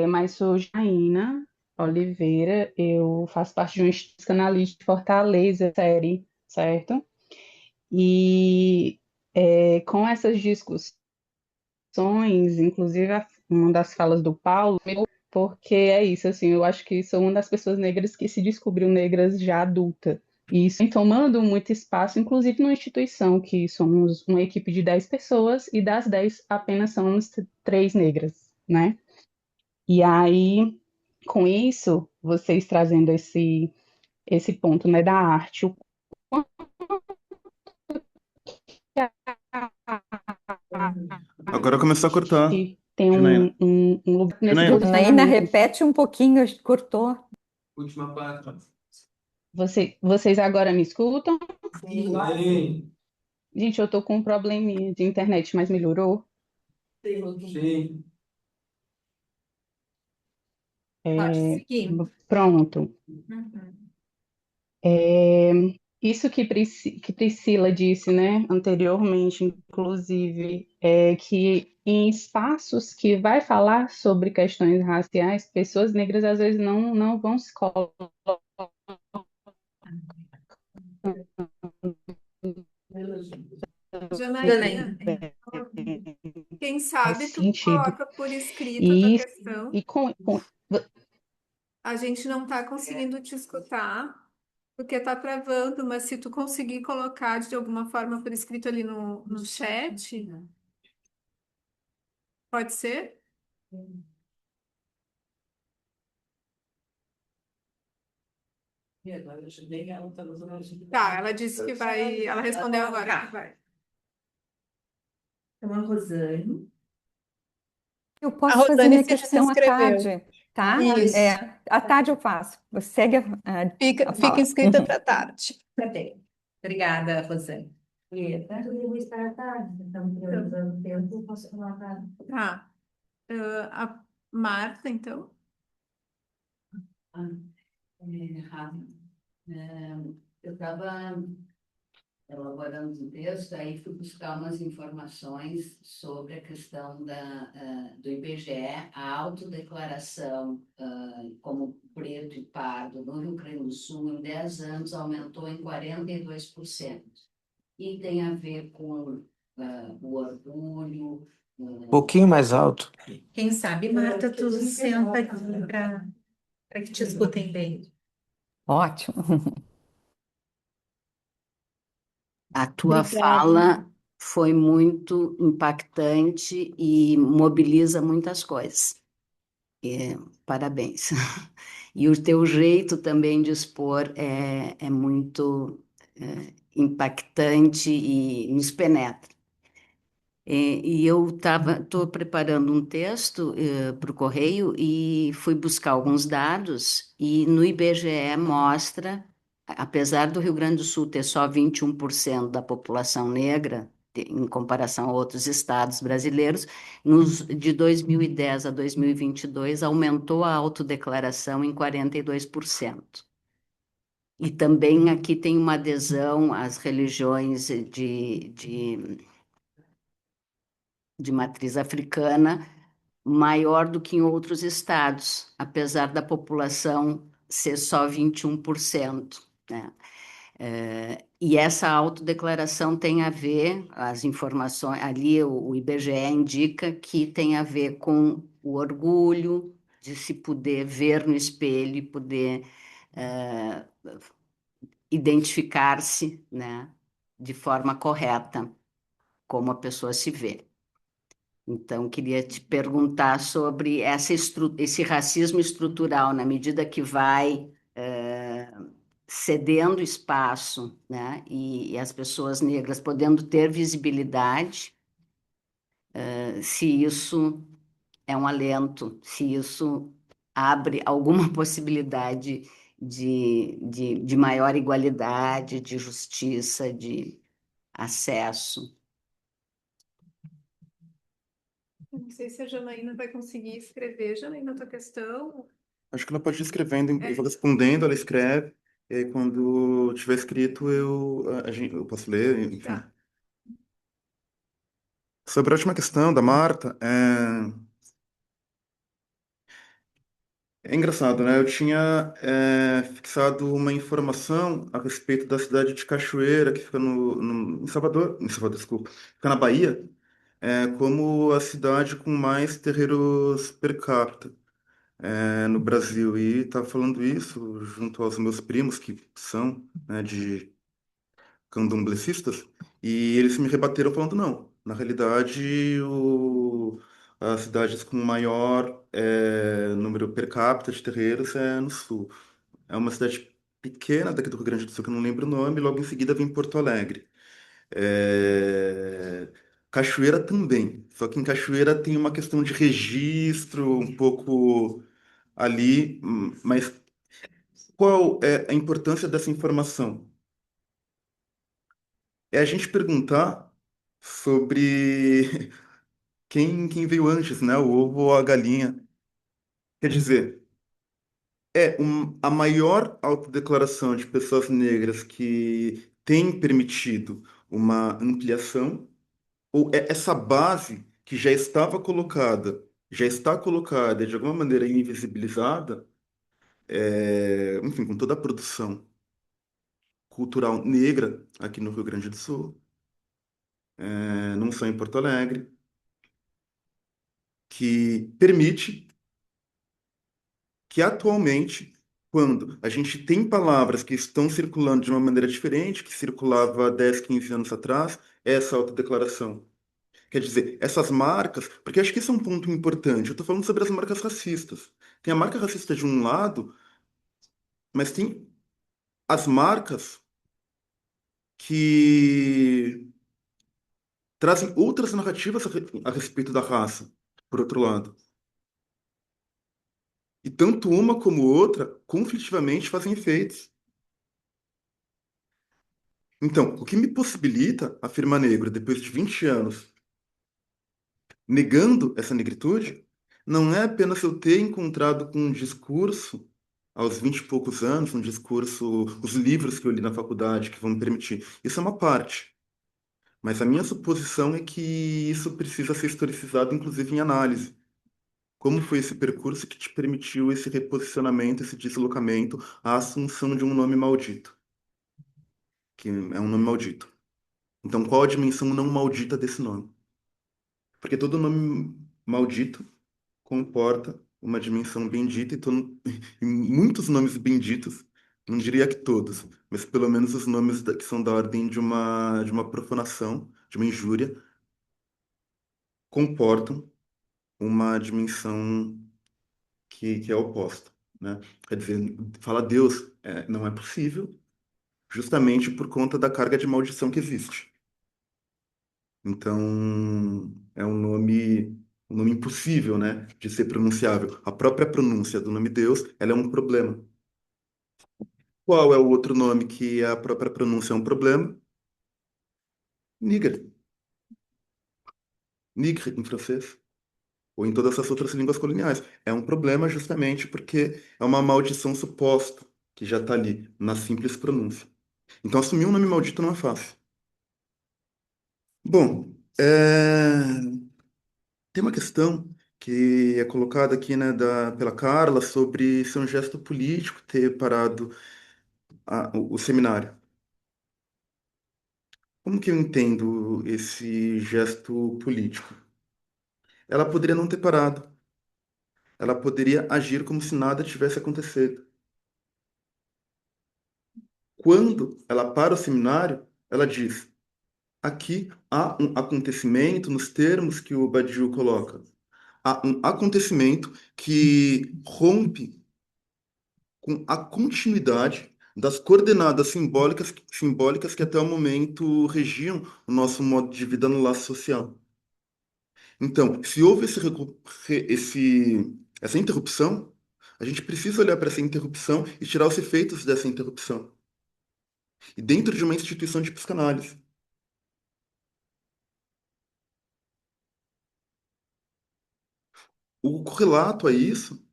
Mas sou Janaína Oliveira, eu faço parte de um psicanalista de Fortaleza, série, certo? E com essas discussões, inclusive uma das falas do Paulo, porque é isso, assim, eu acho que sou uma das pessoas negras que se descobriu negras já adulta. E isso vem tomando muito espaço, inclusive numa instituição que somos uma equipe de 10 pessoas e das 10 apenas somos 3 negras, né? E aí, com isso, vocês trazendo esse ponto, né, da arte, o Agora começou a cortar. que tem Janaína. um lugar nesse Janaína. Janaína, posicionamento. repete um pouquinho, cortou. Última parte. Vocês agora me escutam? Sim. Gente, eu tô com um probleminha de internet, mas melhorou? Sim. Pode seguir. Pronto. Uhum. Isso que Priscila disse, né, anteriormente, inclusive, é que em espaços que vai falar sobre questões raciais, pessoas negras às vezes não vão se colocar Janaína, quem faz sabe tu sentido. coloca por escrito a tua E, questão. e com A gente não está conseguindo te escutar, porque está travando, mas se tu conseguir colocar de alguma forma por escrito ali no chat, pode ser? E agora eu ajudei ela, tá nos ajudando. Tá, ela disse que vai. Ela respondeu agora que vai. Então, a Rosane. Eu A posso fazer Rosane minha se questão à desinscreveu. tarde, tá? Isso. À tarde eu faço. Você segue Fica fala. inscrita para tarde. Tá bem. Obrigada, Rosane. Ieda. Eu vou estar à tarde, então, priorizando o tempo, eu posso falar à tarde. Tá. A Marta, então. Rápido. Eu estava elaborando um texto, aí fui buscar umas informações sobre a questão do IBGE, a autodeclaração como preto e pardo no Rio Grande do Sul, em 10 anos, aumentou em 42%. E tem a ver com o orgulho. Pouquinho mais alto. Quem sabe, Marta, tu senta aqui para que te escutem bem. Ótimo. A tua Obrigada. fala foi muito impactante e mobiliza muitas coisas. Parabéns. E o teu jeito também de expor é muito impactante e nos penetra. E eu estou preparando um texto para o Correio e fui buscar alguns dados, e no IBGE mostra, apesar do Rio Grande do Sul ter só 21% da população negra, em comparação a outros estados brasileiros, de 2010 a 2022 aumentou a autodeclaração em 42%. E também aqui tem uma adesão às religiões de matriz africana maior do que em outros estados, apesar da população ser só 21%, né? E essa autodeclaração tem a ver, as informações, ali o IBGE indica que tem a ver com o orgulho de se poder ver no espelho e poder identificar-se, né, de forma correta, como a pessoa se vê. Então, queria te perguntar sobre esse racismo estrutural, na medida que vai cedendo espaço, né, e as pessoas negras podendo ter visibilidade, se isso é um alento, se isso abre alguma possibilidade de maior igualdade, de justiça, de acesso. Não sei se a Janaína vai conseguir escrever, Janaína, a tua questão. Acho que ela pode ir escrevendo, eu vou respondendo, ela escreve, e aí quando tiver escrito eu posso ler, enfim. Tá. Sobre a última questão da Marta, é engraçado, né? Eu tinha fixado uma informação a respeito da cidade de Cachoeira, que fica em Salvador, desculpa, fica na Bahia, como a cidade com mais terreiros per capita no Brasil. E estava falando isso junto aos meus primos, que são, né, de candomblecistas, e eles me rebateram falando, não, na realidade, as cidades com maior número per capita de terreiros é no sul. É uma cidade pequena daqui do Rio Grande do Sul, que eu não lembro o nome, logo em seguida vem Porto Alegre. Cachoeira também, só que em Cachoeira tem uma questão de registro um pouco ali, mas qual é a importância dessa informação? É a gente perguntar sobre quem veio antes, né? O ovo ou a galinha. Quer dizer, a maior autodeclaração de pessoas negras que tem permitido uma ampliação, ou é essa base que já está colocada e de alguma maneira invisibilizada, enfim, com toda a produção cultural negra aqui no Rio Grande do Sul. não só em Porto Alegre, que permite que atualmente, quando a gente tem palavras que estão circulando de uma maneira diferente, que circulava há 10, 15 anos atrás, essa autodeclaração. Quer dizer, essas marcas, porque acho que esse é um ponto importante. Eu estou falando sobre as marcas racistas. Tem a marca racista de um lado, mas tem as marcas que trazem outras narrativas a respeito da raça, por outro lado. E tanto uma como outra, conflitivamente, fazem efeitos. Então, o que me possibilita afirmar negro depois de 20 anos negando essa negritude, não é apenas eu ter encontrado com um discurso, aos 20 e poucos anos, um discurso, os livros que eu li na faculdade que vão me permitir. Isso é uma parte. Mas a minha suposição é que isso precisa ser historicizado, inclusive em análise. Como foi esse percurso que te permitiu esse reposicionamento, esse deslocamento, a assunção de um nome maldito, que é um nome maldito. Então, qual a dimensão não maldita desse nome? Porque todo nome maldito comporta uma dimensão bendita e muitos nomes benditos, não diria que todos, mas pelo menos os nomes que são da ordem de uma profanação, de uma injúria, comportam uma dimensão que é oposta, né? Quer dizer, falar Deus não é possível, justamente por conta da carga de maldição que existe. Então, é um nome impossível, né, de ser pronunciável. A própria pronúncia do nome Deus, ela é um problema. Qual é o outro nome que a própria pronúncia é um problema? Nigger. Nigre, em francês. Ou em todas as outras línguas coloniais. É um problema justamente porque é uma maldição suposta que já está ali, na simples pronúncia. Então, assumir um nome maldito não é fácil. Bom, tem uma questão que é colocada aqui, né, pela Carla sobre ser um gesto político ter parado o seminário. Como que eu entendo esse gesto político? Ela poderia não ter parado. Ela poderia agir como se nada tivesse acontecido. Quando ela para o seminário, ela diz: aqui há um acontecimento nos termos que o Badiou coloca. Há um acontecimento que rompe com a continuidade das coordenadas simbólicas que até o momento regiam o nosso modo de vida no laço social. Então, se houve essa interrupção, a gente precisa olhar para essa interrupção e tirar os efeitos dessa interrupção. E dentro de uma instituição de psicanálise. O correlato a isso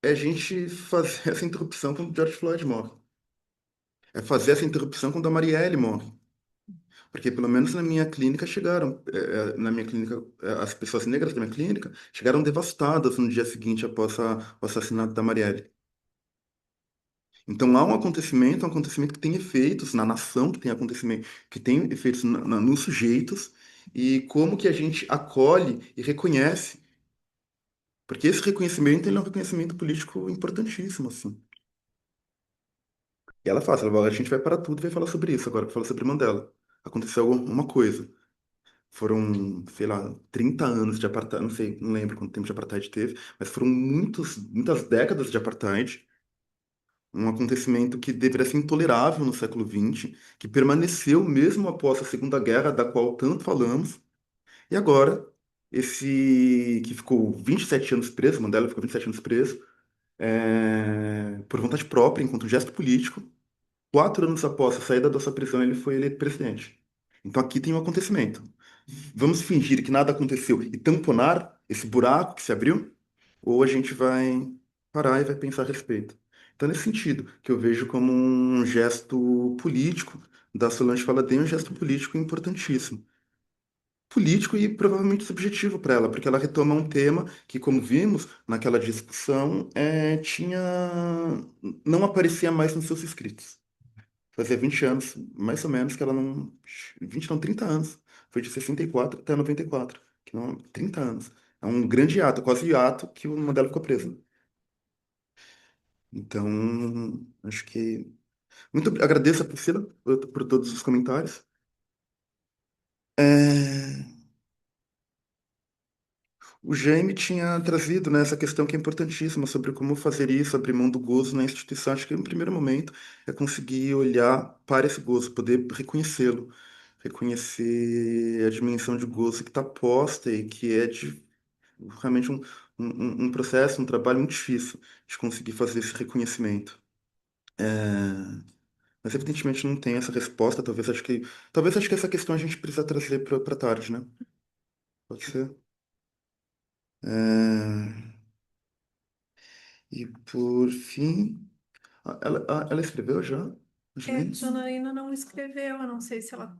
é a gente fazer essa interrupção quando o George Floyd morre. É fazer essa interrupção quando a Marielle morre. Porque pelo menos na minha clínica chegaram, na minha clínica, as pessoas negras da minha clínica chegaram devastadas no dia seguinte após o assassinato da Marielle. Então há um acontecimento que tem efeitos na nação, que tem acontecimento, que tem efeitos nos sujeitos, e como que a gente acolhe e reconhece, porque esse reconhecimento ele é um reconhecimento político importantíssimo, assim. E ela fala, a gente vai parar tudo e vai falar sobre isso agora, falar sobre Mandela. Aconteceu alguma coisa. Foram, sei lá, 30 anos de apartheid, não sei, não lembro quanto tempo de apartheid teve, mas foram muitas décadas de apartheid, um acontecimento que deveria ser intolerável no século XX, que permaneceu mesmo após a Segunda Guerra, da qual tanto falamos, e agora, esse que ficou 27 anos preso, Mandela ficou 27 anos preso, por vontade própria, enquanto gesto político, 4 anos após a saída dessa prisão, ele foi eleito presidente. Então aqui tem um acontecimento. Vamos fingir que nada aconteceu e tamponar esse buraco que se abriu? Ou a gente vai parar e vai pensar a respeito? Então, nesse sentido, que eu vejo como um gesto político da Solange Faladen, um gesto político importantíssimo. Político e provavelmente subjetivo para ela, porque ela retoma um tema que, como vimos naquela discussão, não aparecia mais nos seus escritos. Fazia 20 anos, mais ou menos, que ela não. 20 não, 30 anos. foi de 64 até 94, que não, 30 anos. É um grande ato, quase hiato, que o Mandela ficou preso. Então, acho que. Agradeço a Priscila por todos os comentários. É, O Jaime tinha trazido, né, essa questão que é importantíssima sobre como fazer isso, abrir mão do gozo na instituição. Acho que no primeiro momento é conseguir olhar para esse gozo, poder reconhecê-lo, reconhecer a dimensão de gozo que está posta e que é realmente um processo, um trabalho muito difícil de conseguir fazer esse reconhecimento. Mas evidentemente não tem essa resposta. Talvez acho que essa questão a gente precisa trazer para tarde, né? Pode ser. É, E por fim, ela escreveu já? Janaína não escreveu, eu não sei se ela.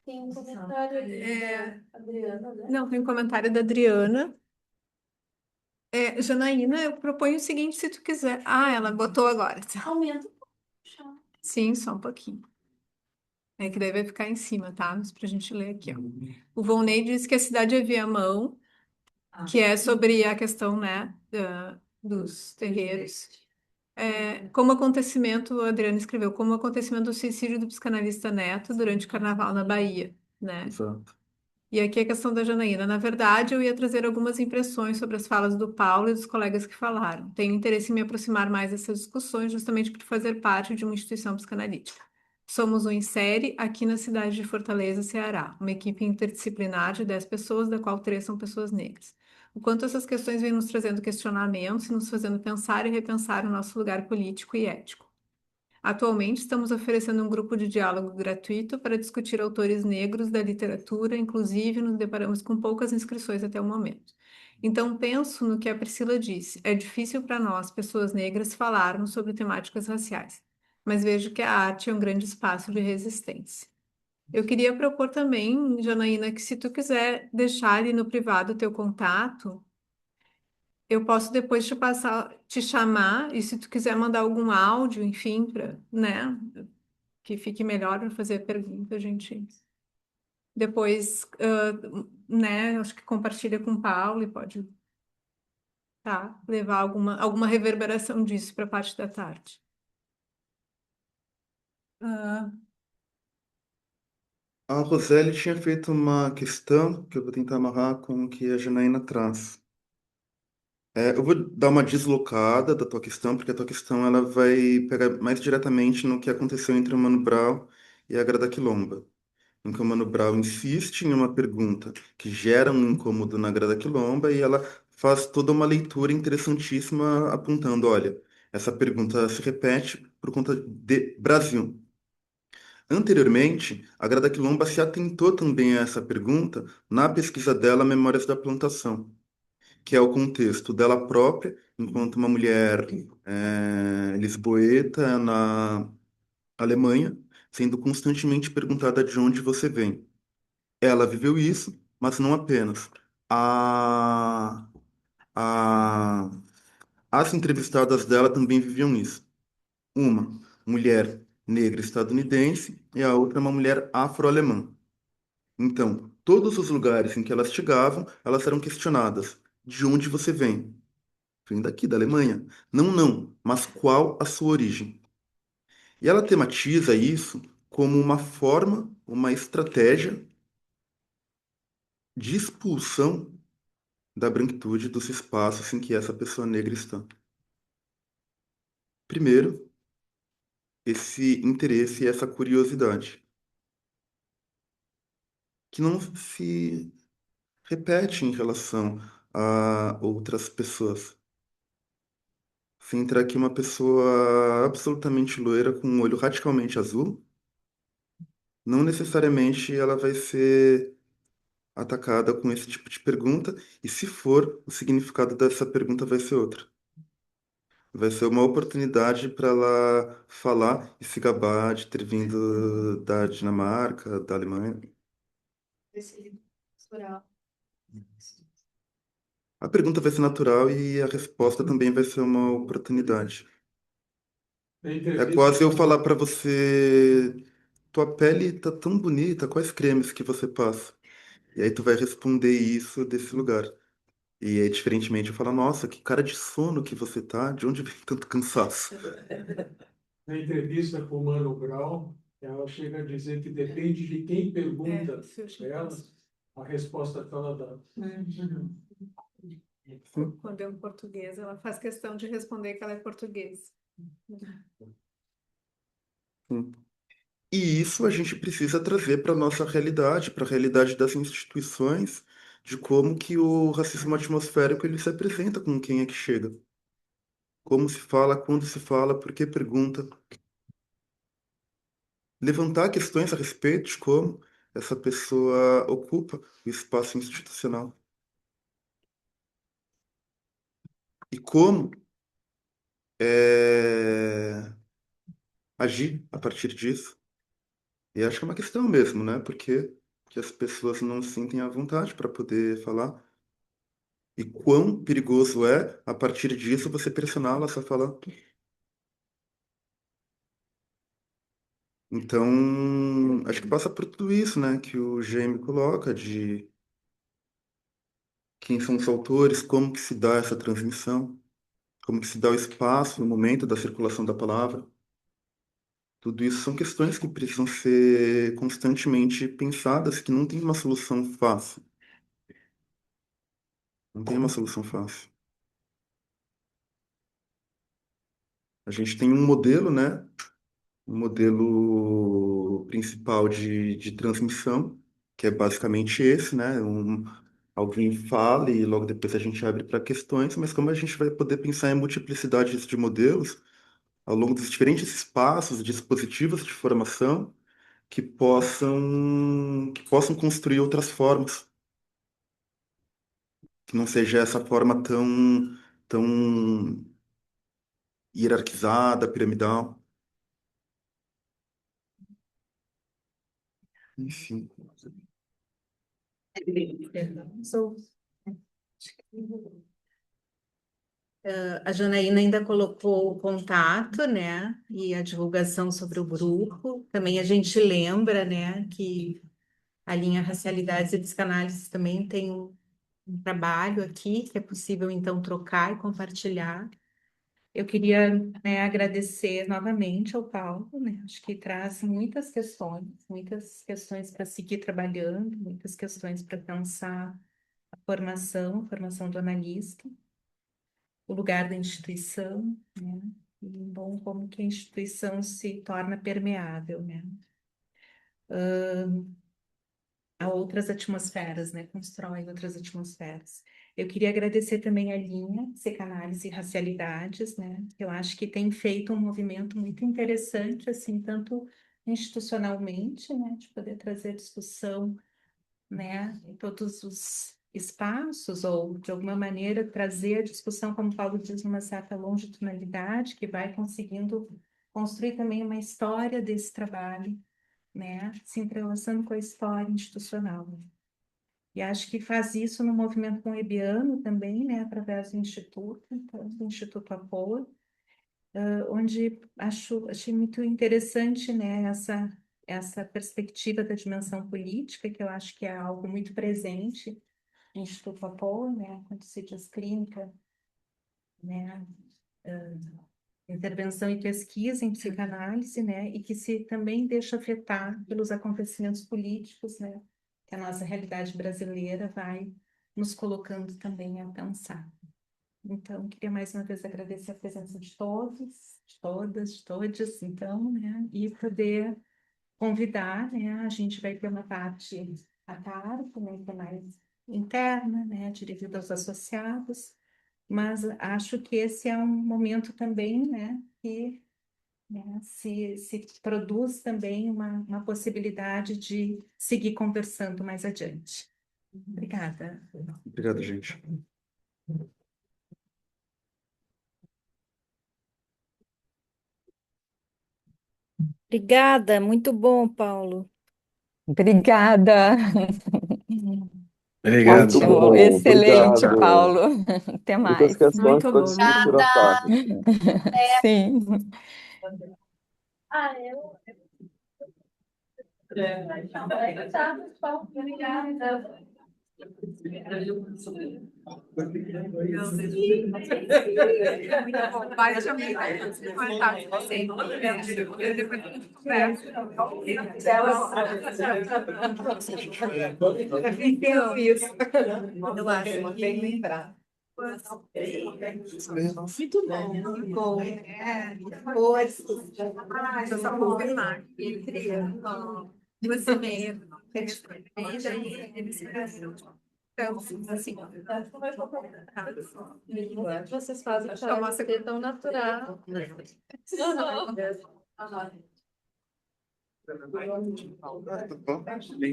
Tem um comentário Adriana, né? Não, tem um comentário da Adriana. Janaína, eu proponho o seguinte, se tu quiser. Ah, ela botou agora. Aumenta um pouco. Sim, só um pouquinho. É que daí vai ficar em cima, tá? Mas pra gente ler aqui, ó. O Volney disse que a cidade é Viamão, que é sobre a questão, né, dos terreiros. Como acontecimento, o Adriano escreveu, como acontecimento do suicídio do psicanalista Neto durante o carnaval na Bahia, né? Exato. E aqui a questão da Janaína. Na verdade, eu ia trazer algumas impressões sobre as falas do Paulo e dos colegas que falaram. Tenho interesse em me aproximar mais dessas discussões, justamente por fazer parte de uma instituição psicanalítica. Somos um em série aqui na cidade de Fortaleza, Ceará, uma equipe interdisciplinar de 10 pessoas, da qual 3 são pessoas negras. O quanto essas questões vêm nos trazendo questionamentos e nos fazendo pensar e repensar o nosso lugar político e ético. Atualmente, estamos oferecendo um grupo de diálogo gratuito para discutir autores negros da literatura, inclusive nos deparamos com poucas inscrições até o momento. Então, penso no que a Priscila disse: é difícil para nós, pessoas negras, falarmos sobre temáticas raciais, mas vejo que a arte é um grande espaço de resistência. Eu queria propor também, Janaína, que se tu quiser deixar ali no privado o teu contato, eu posso depois te passar, te chamar, e se tu quiser mandar algum áudio, enfim, né, que fique melhor para fazer a pergunta, a gente depois, né, acho que compartilha com o Paulo e pode, tá, levar alguma reverberação disso para a parte da tarde. Ah, A Roseli tinha feito uma questão que eu vou tentar amarrar com o que a Janaína traz. Eu vou dar uma deslocada da tua questão, porque a tua questão ela vai pegar mais diretamente no que aconteceu entre o Mano Brown e a Grada Quilomba. Em que o Mano Brown insiste em uma pergunta que gera um incômodo na Grada Quilomba e ela faz toda uma leitura interessantíssima apontando, olha, essa pergunta se repete por conta de Brasil. Anteriormente, a Grada Quilomba se atentou também a essa pergunta na pesquisa dela Memórias da Plantação, que é o contexto dela própria, enquanto uma mulher lisboeta na Alemanha, sendo constantemente perguntada de onde você vem. Ela viveu isso, mas não apenas. A, a, as entrevistadas dela também viviam isso. Uma mulher negra estadunidense e a outra uma mulher afro-alemã. Então, todos os lugares em que elas chegavam, elas eram questionadas. De onde você vem? Vem daqui, da Alemanha. Não, não, mas qual a sua origem? E ela tematiza isso como uma forma, uma estratégia de expulsão da branquitude dos espaços em que essa pessoa negra está. Primeiro, esse interesse e essa curiosidade, que não se repete em relação a outras pessoas. Se entrar aqui uma pessoa absolutamente loira com um olho radicalmente azul, não necessariamente ela vai ser atacada com esse tipo de pergunta, e se for, o significado dessa pergunta vai ser outro. Vai ser uma oportunidade para ela falar e se gabar de ter vindo da Dinamarca, da Alemanha. A pergunta vai ser natural e a resposta também vai ser uma oportunidade. É quase eu falar para você tua pele tá tão bonita, quais cremes que você passa? E aí tu vai responder isso desse lugar. E aí, diferentemente, eu falo, nossa, que cara de sono que você tá, de onde vem tanto cansaço? Na entrevista com o Mano Brown, ela chega a dizer que depende de quem pergunta isso eu achei a ela, fácil. a resposta que ela dá. Quando é um português, ela faz questão de responder que ela é português. Sim. E isso a gente precisa trazer para a nossa realidade, para a realidade das instituições, de como que o racismo atmosférico ele se apresenta com quem é que chega. Como se fala, quando se fala, por que pergunta. Levantar questões a respeito de como essa pessoa ocupa o espaço institucional. E como agir a partir disso. E acho que é uma questão mesmo, né? Porque que as pessoas não se sentem à vontade para poder falar. E quão perigoso é, a partir disso, você pressioná-las a falar. Então, acho que passa por tudo isso, né? Que o GM coloca, de quem são os autores, como que se dá essa transmissão, como que se dá o espaço no momento da circulação da palavra. Tudo isso são questões que precisam ser constantemente pensadas, que não tem uma solução fácil. Não tem uma solução fácil. A gente tem um modelo, né? Um modelo principal de transmissão, que é basicamente esse, né? Alguém fala e logo depois a gente abre para questões, mas como a gente vai poder pensar em multiplicidades de modelos ao longo dos diferentes espaços, dispositivos de formação que possam construir outras formas, que não seja essa forma tão hierarquizada, piramidal, enfim. Sou- A Janaína ainda colocou o contato, né, e a divulgação sobre o grupo. Também a gente lembra, né, que a linha Racialidades e Psicanálise também tem um trabalho aqui que é possível, então, trocar e compartilhar. Eu queria, né, agradecer novamente ao Paulo, né, acho que traz muitas questões para seguir trabalhando, muitas questões para pensar a formação do analista, o lugar da instituição, né? E bom, como que a instituição se torna permeável, né? A outras atmosferas, né? Constrói outras atmosferas. Eu queria agradecer também a linha Psicanálise e Racialidades, né? Eu acho que tem feito um movimento muito interessante, assim, tanto institucionalmente, né? De poder trazer discussão, né, em todos os espaços, ou de alguma maneira trazer a discussão, como Paulo diz, numa certa longitudinalidade, que vai conseguindo construir também uma história desse trabalho, né, se entrelaçando com a história institucional. E acho que faz isso no movimento moebiano também, né, através do Instituto, então, do Instituto Apoa, onde achei muito interessante, né, essa perspectiva da dimensão política, que eu acho que é algo muito presente no Instituto Apoa, né, quando se diz clínica, né, intervenção e pesquisa em psicanálise, né, e que se também deixa afetar pelos acontecimentos políticos, né, que a nossa realidade brasileira vai nos colocando também a pensar. Então, queria mais uma vez agradecer a presença de todos, de todas, de todos, então, né, e poder convidar, né, a gente vai ter uma parte à tarde, né, que é mais interna, né, dirigida aos associados, mas acho que esse é um momento também, né, que, né, se produz também uma possibilidade de seguir conversando mais adiante. Obrigada. Obrigado, gente. Obrigada, muito bom, Paulo. Obrigada. Obrigado. Muito Ótimo, bom, excelente, obrigado. Paulo. Até Muitas mais. questões Muito para bom, muito discutir bom. à tarde. Sim. Ah, eu Vai te amigar, contato com você. Depois a gente conversa. Entendo isso. Eu acho que bem lembrar. Muito bom. Muito bom. Depois, só confirmar que entre 2h30 eles se viram. Então, assim, Vocês fazem para ser tão natural. Bem,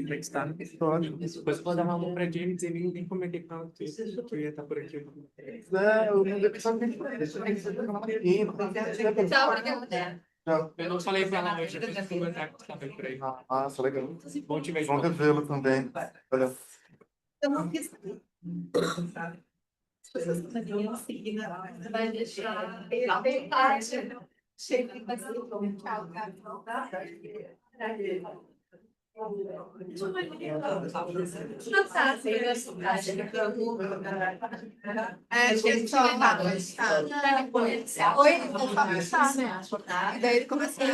como é que está? Depois eu vou dar uma mão para James e nem comentei com ela que eu ia estar por aqui. Eu não devo saber. Tchau, obrigada. Eu não falei para ela hoje, eu fiz um comentário que estava por aí. Ah, isso é legal. Bom te ver. Vamos revê-lo também. Olha. Eu não quis. As pessoas que não seguir, vai deixar. Chega de fazer Oi, daí ele começou a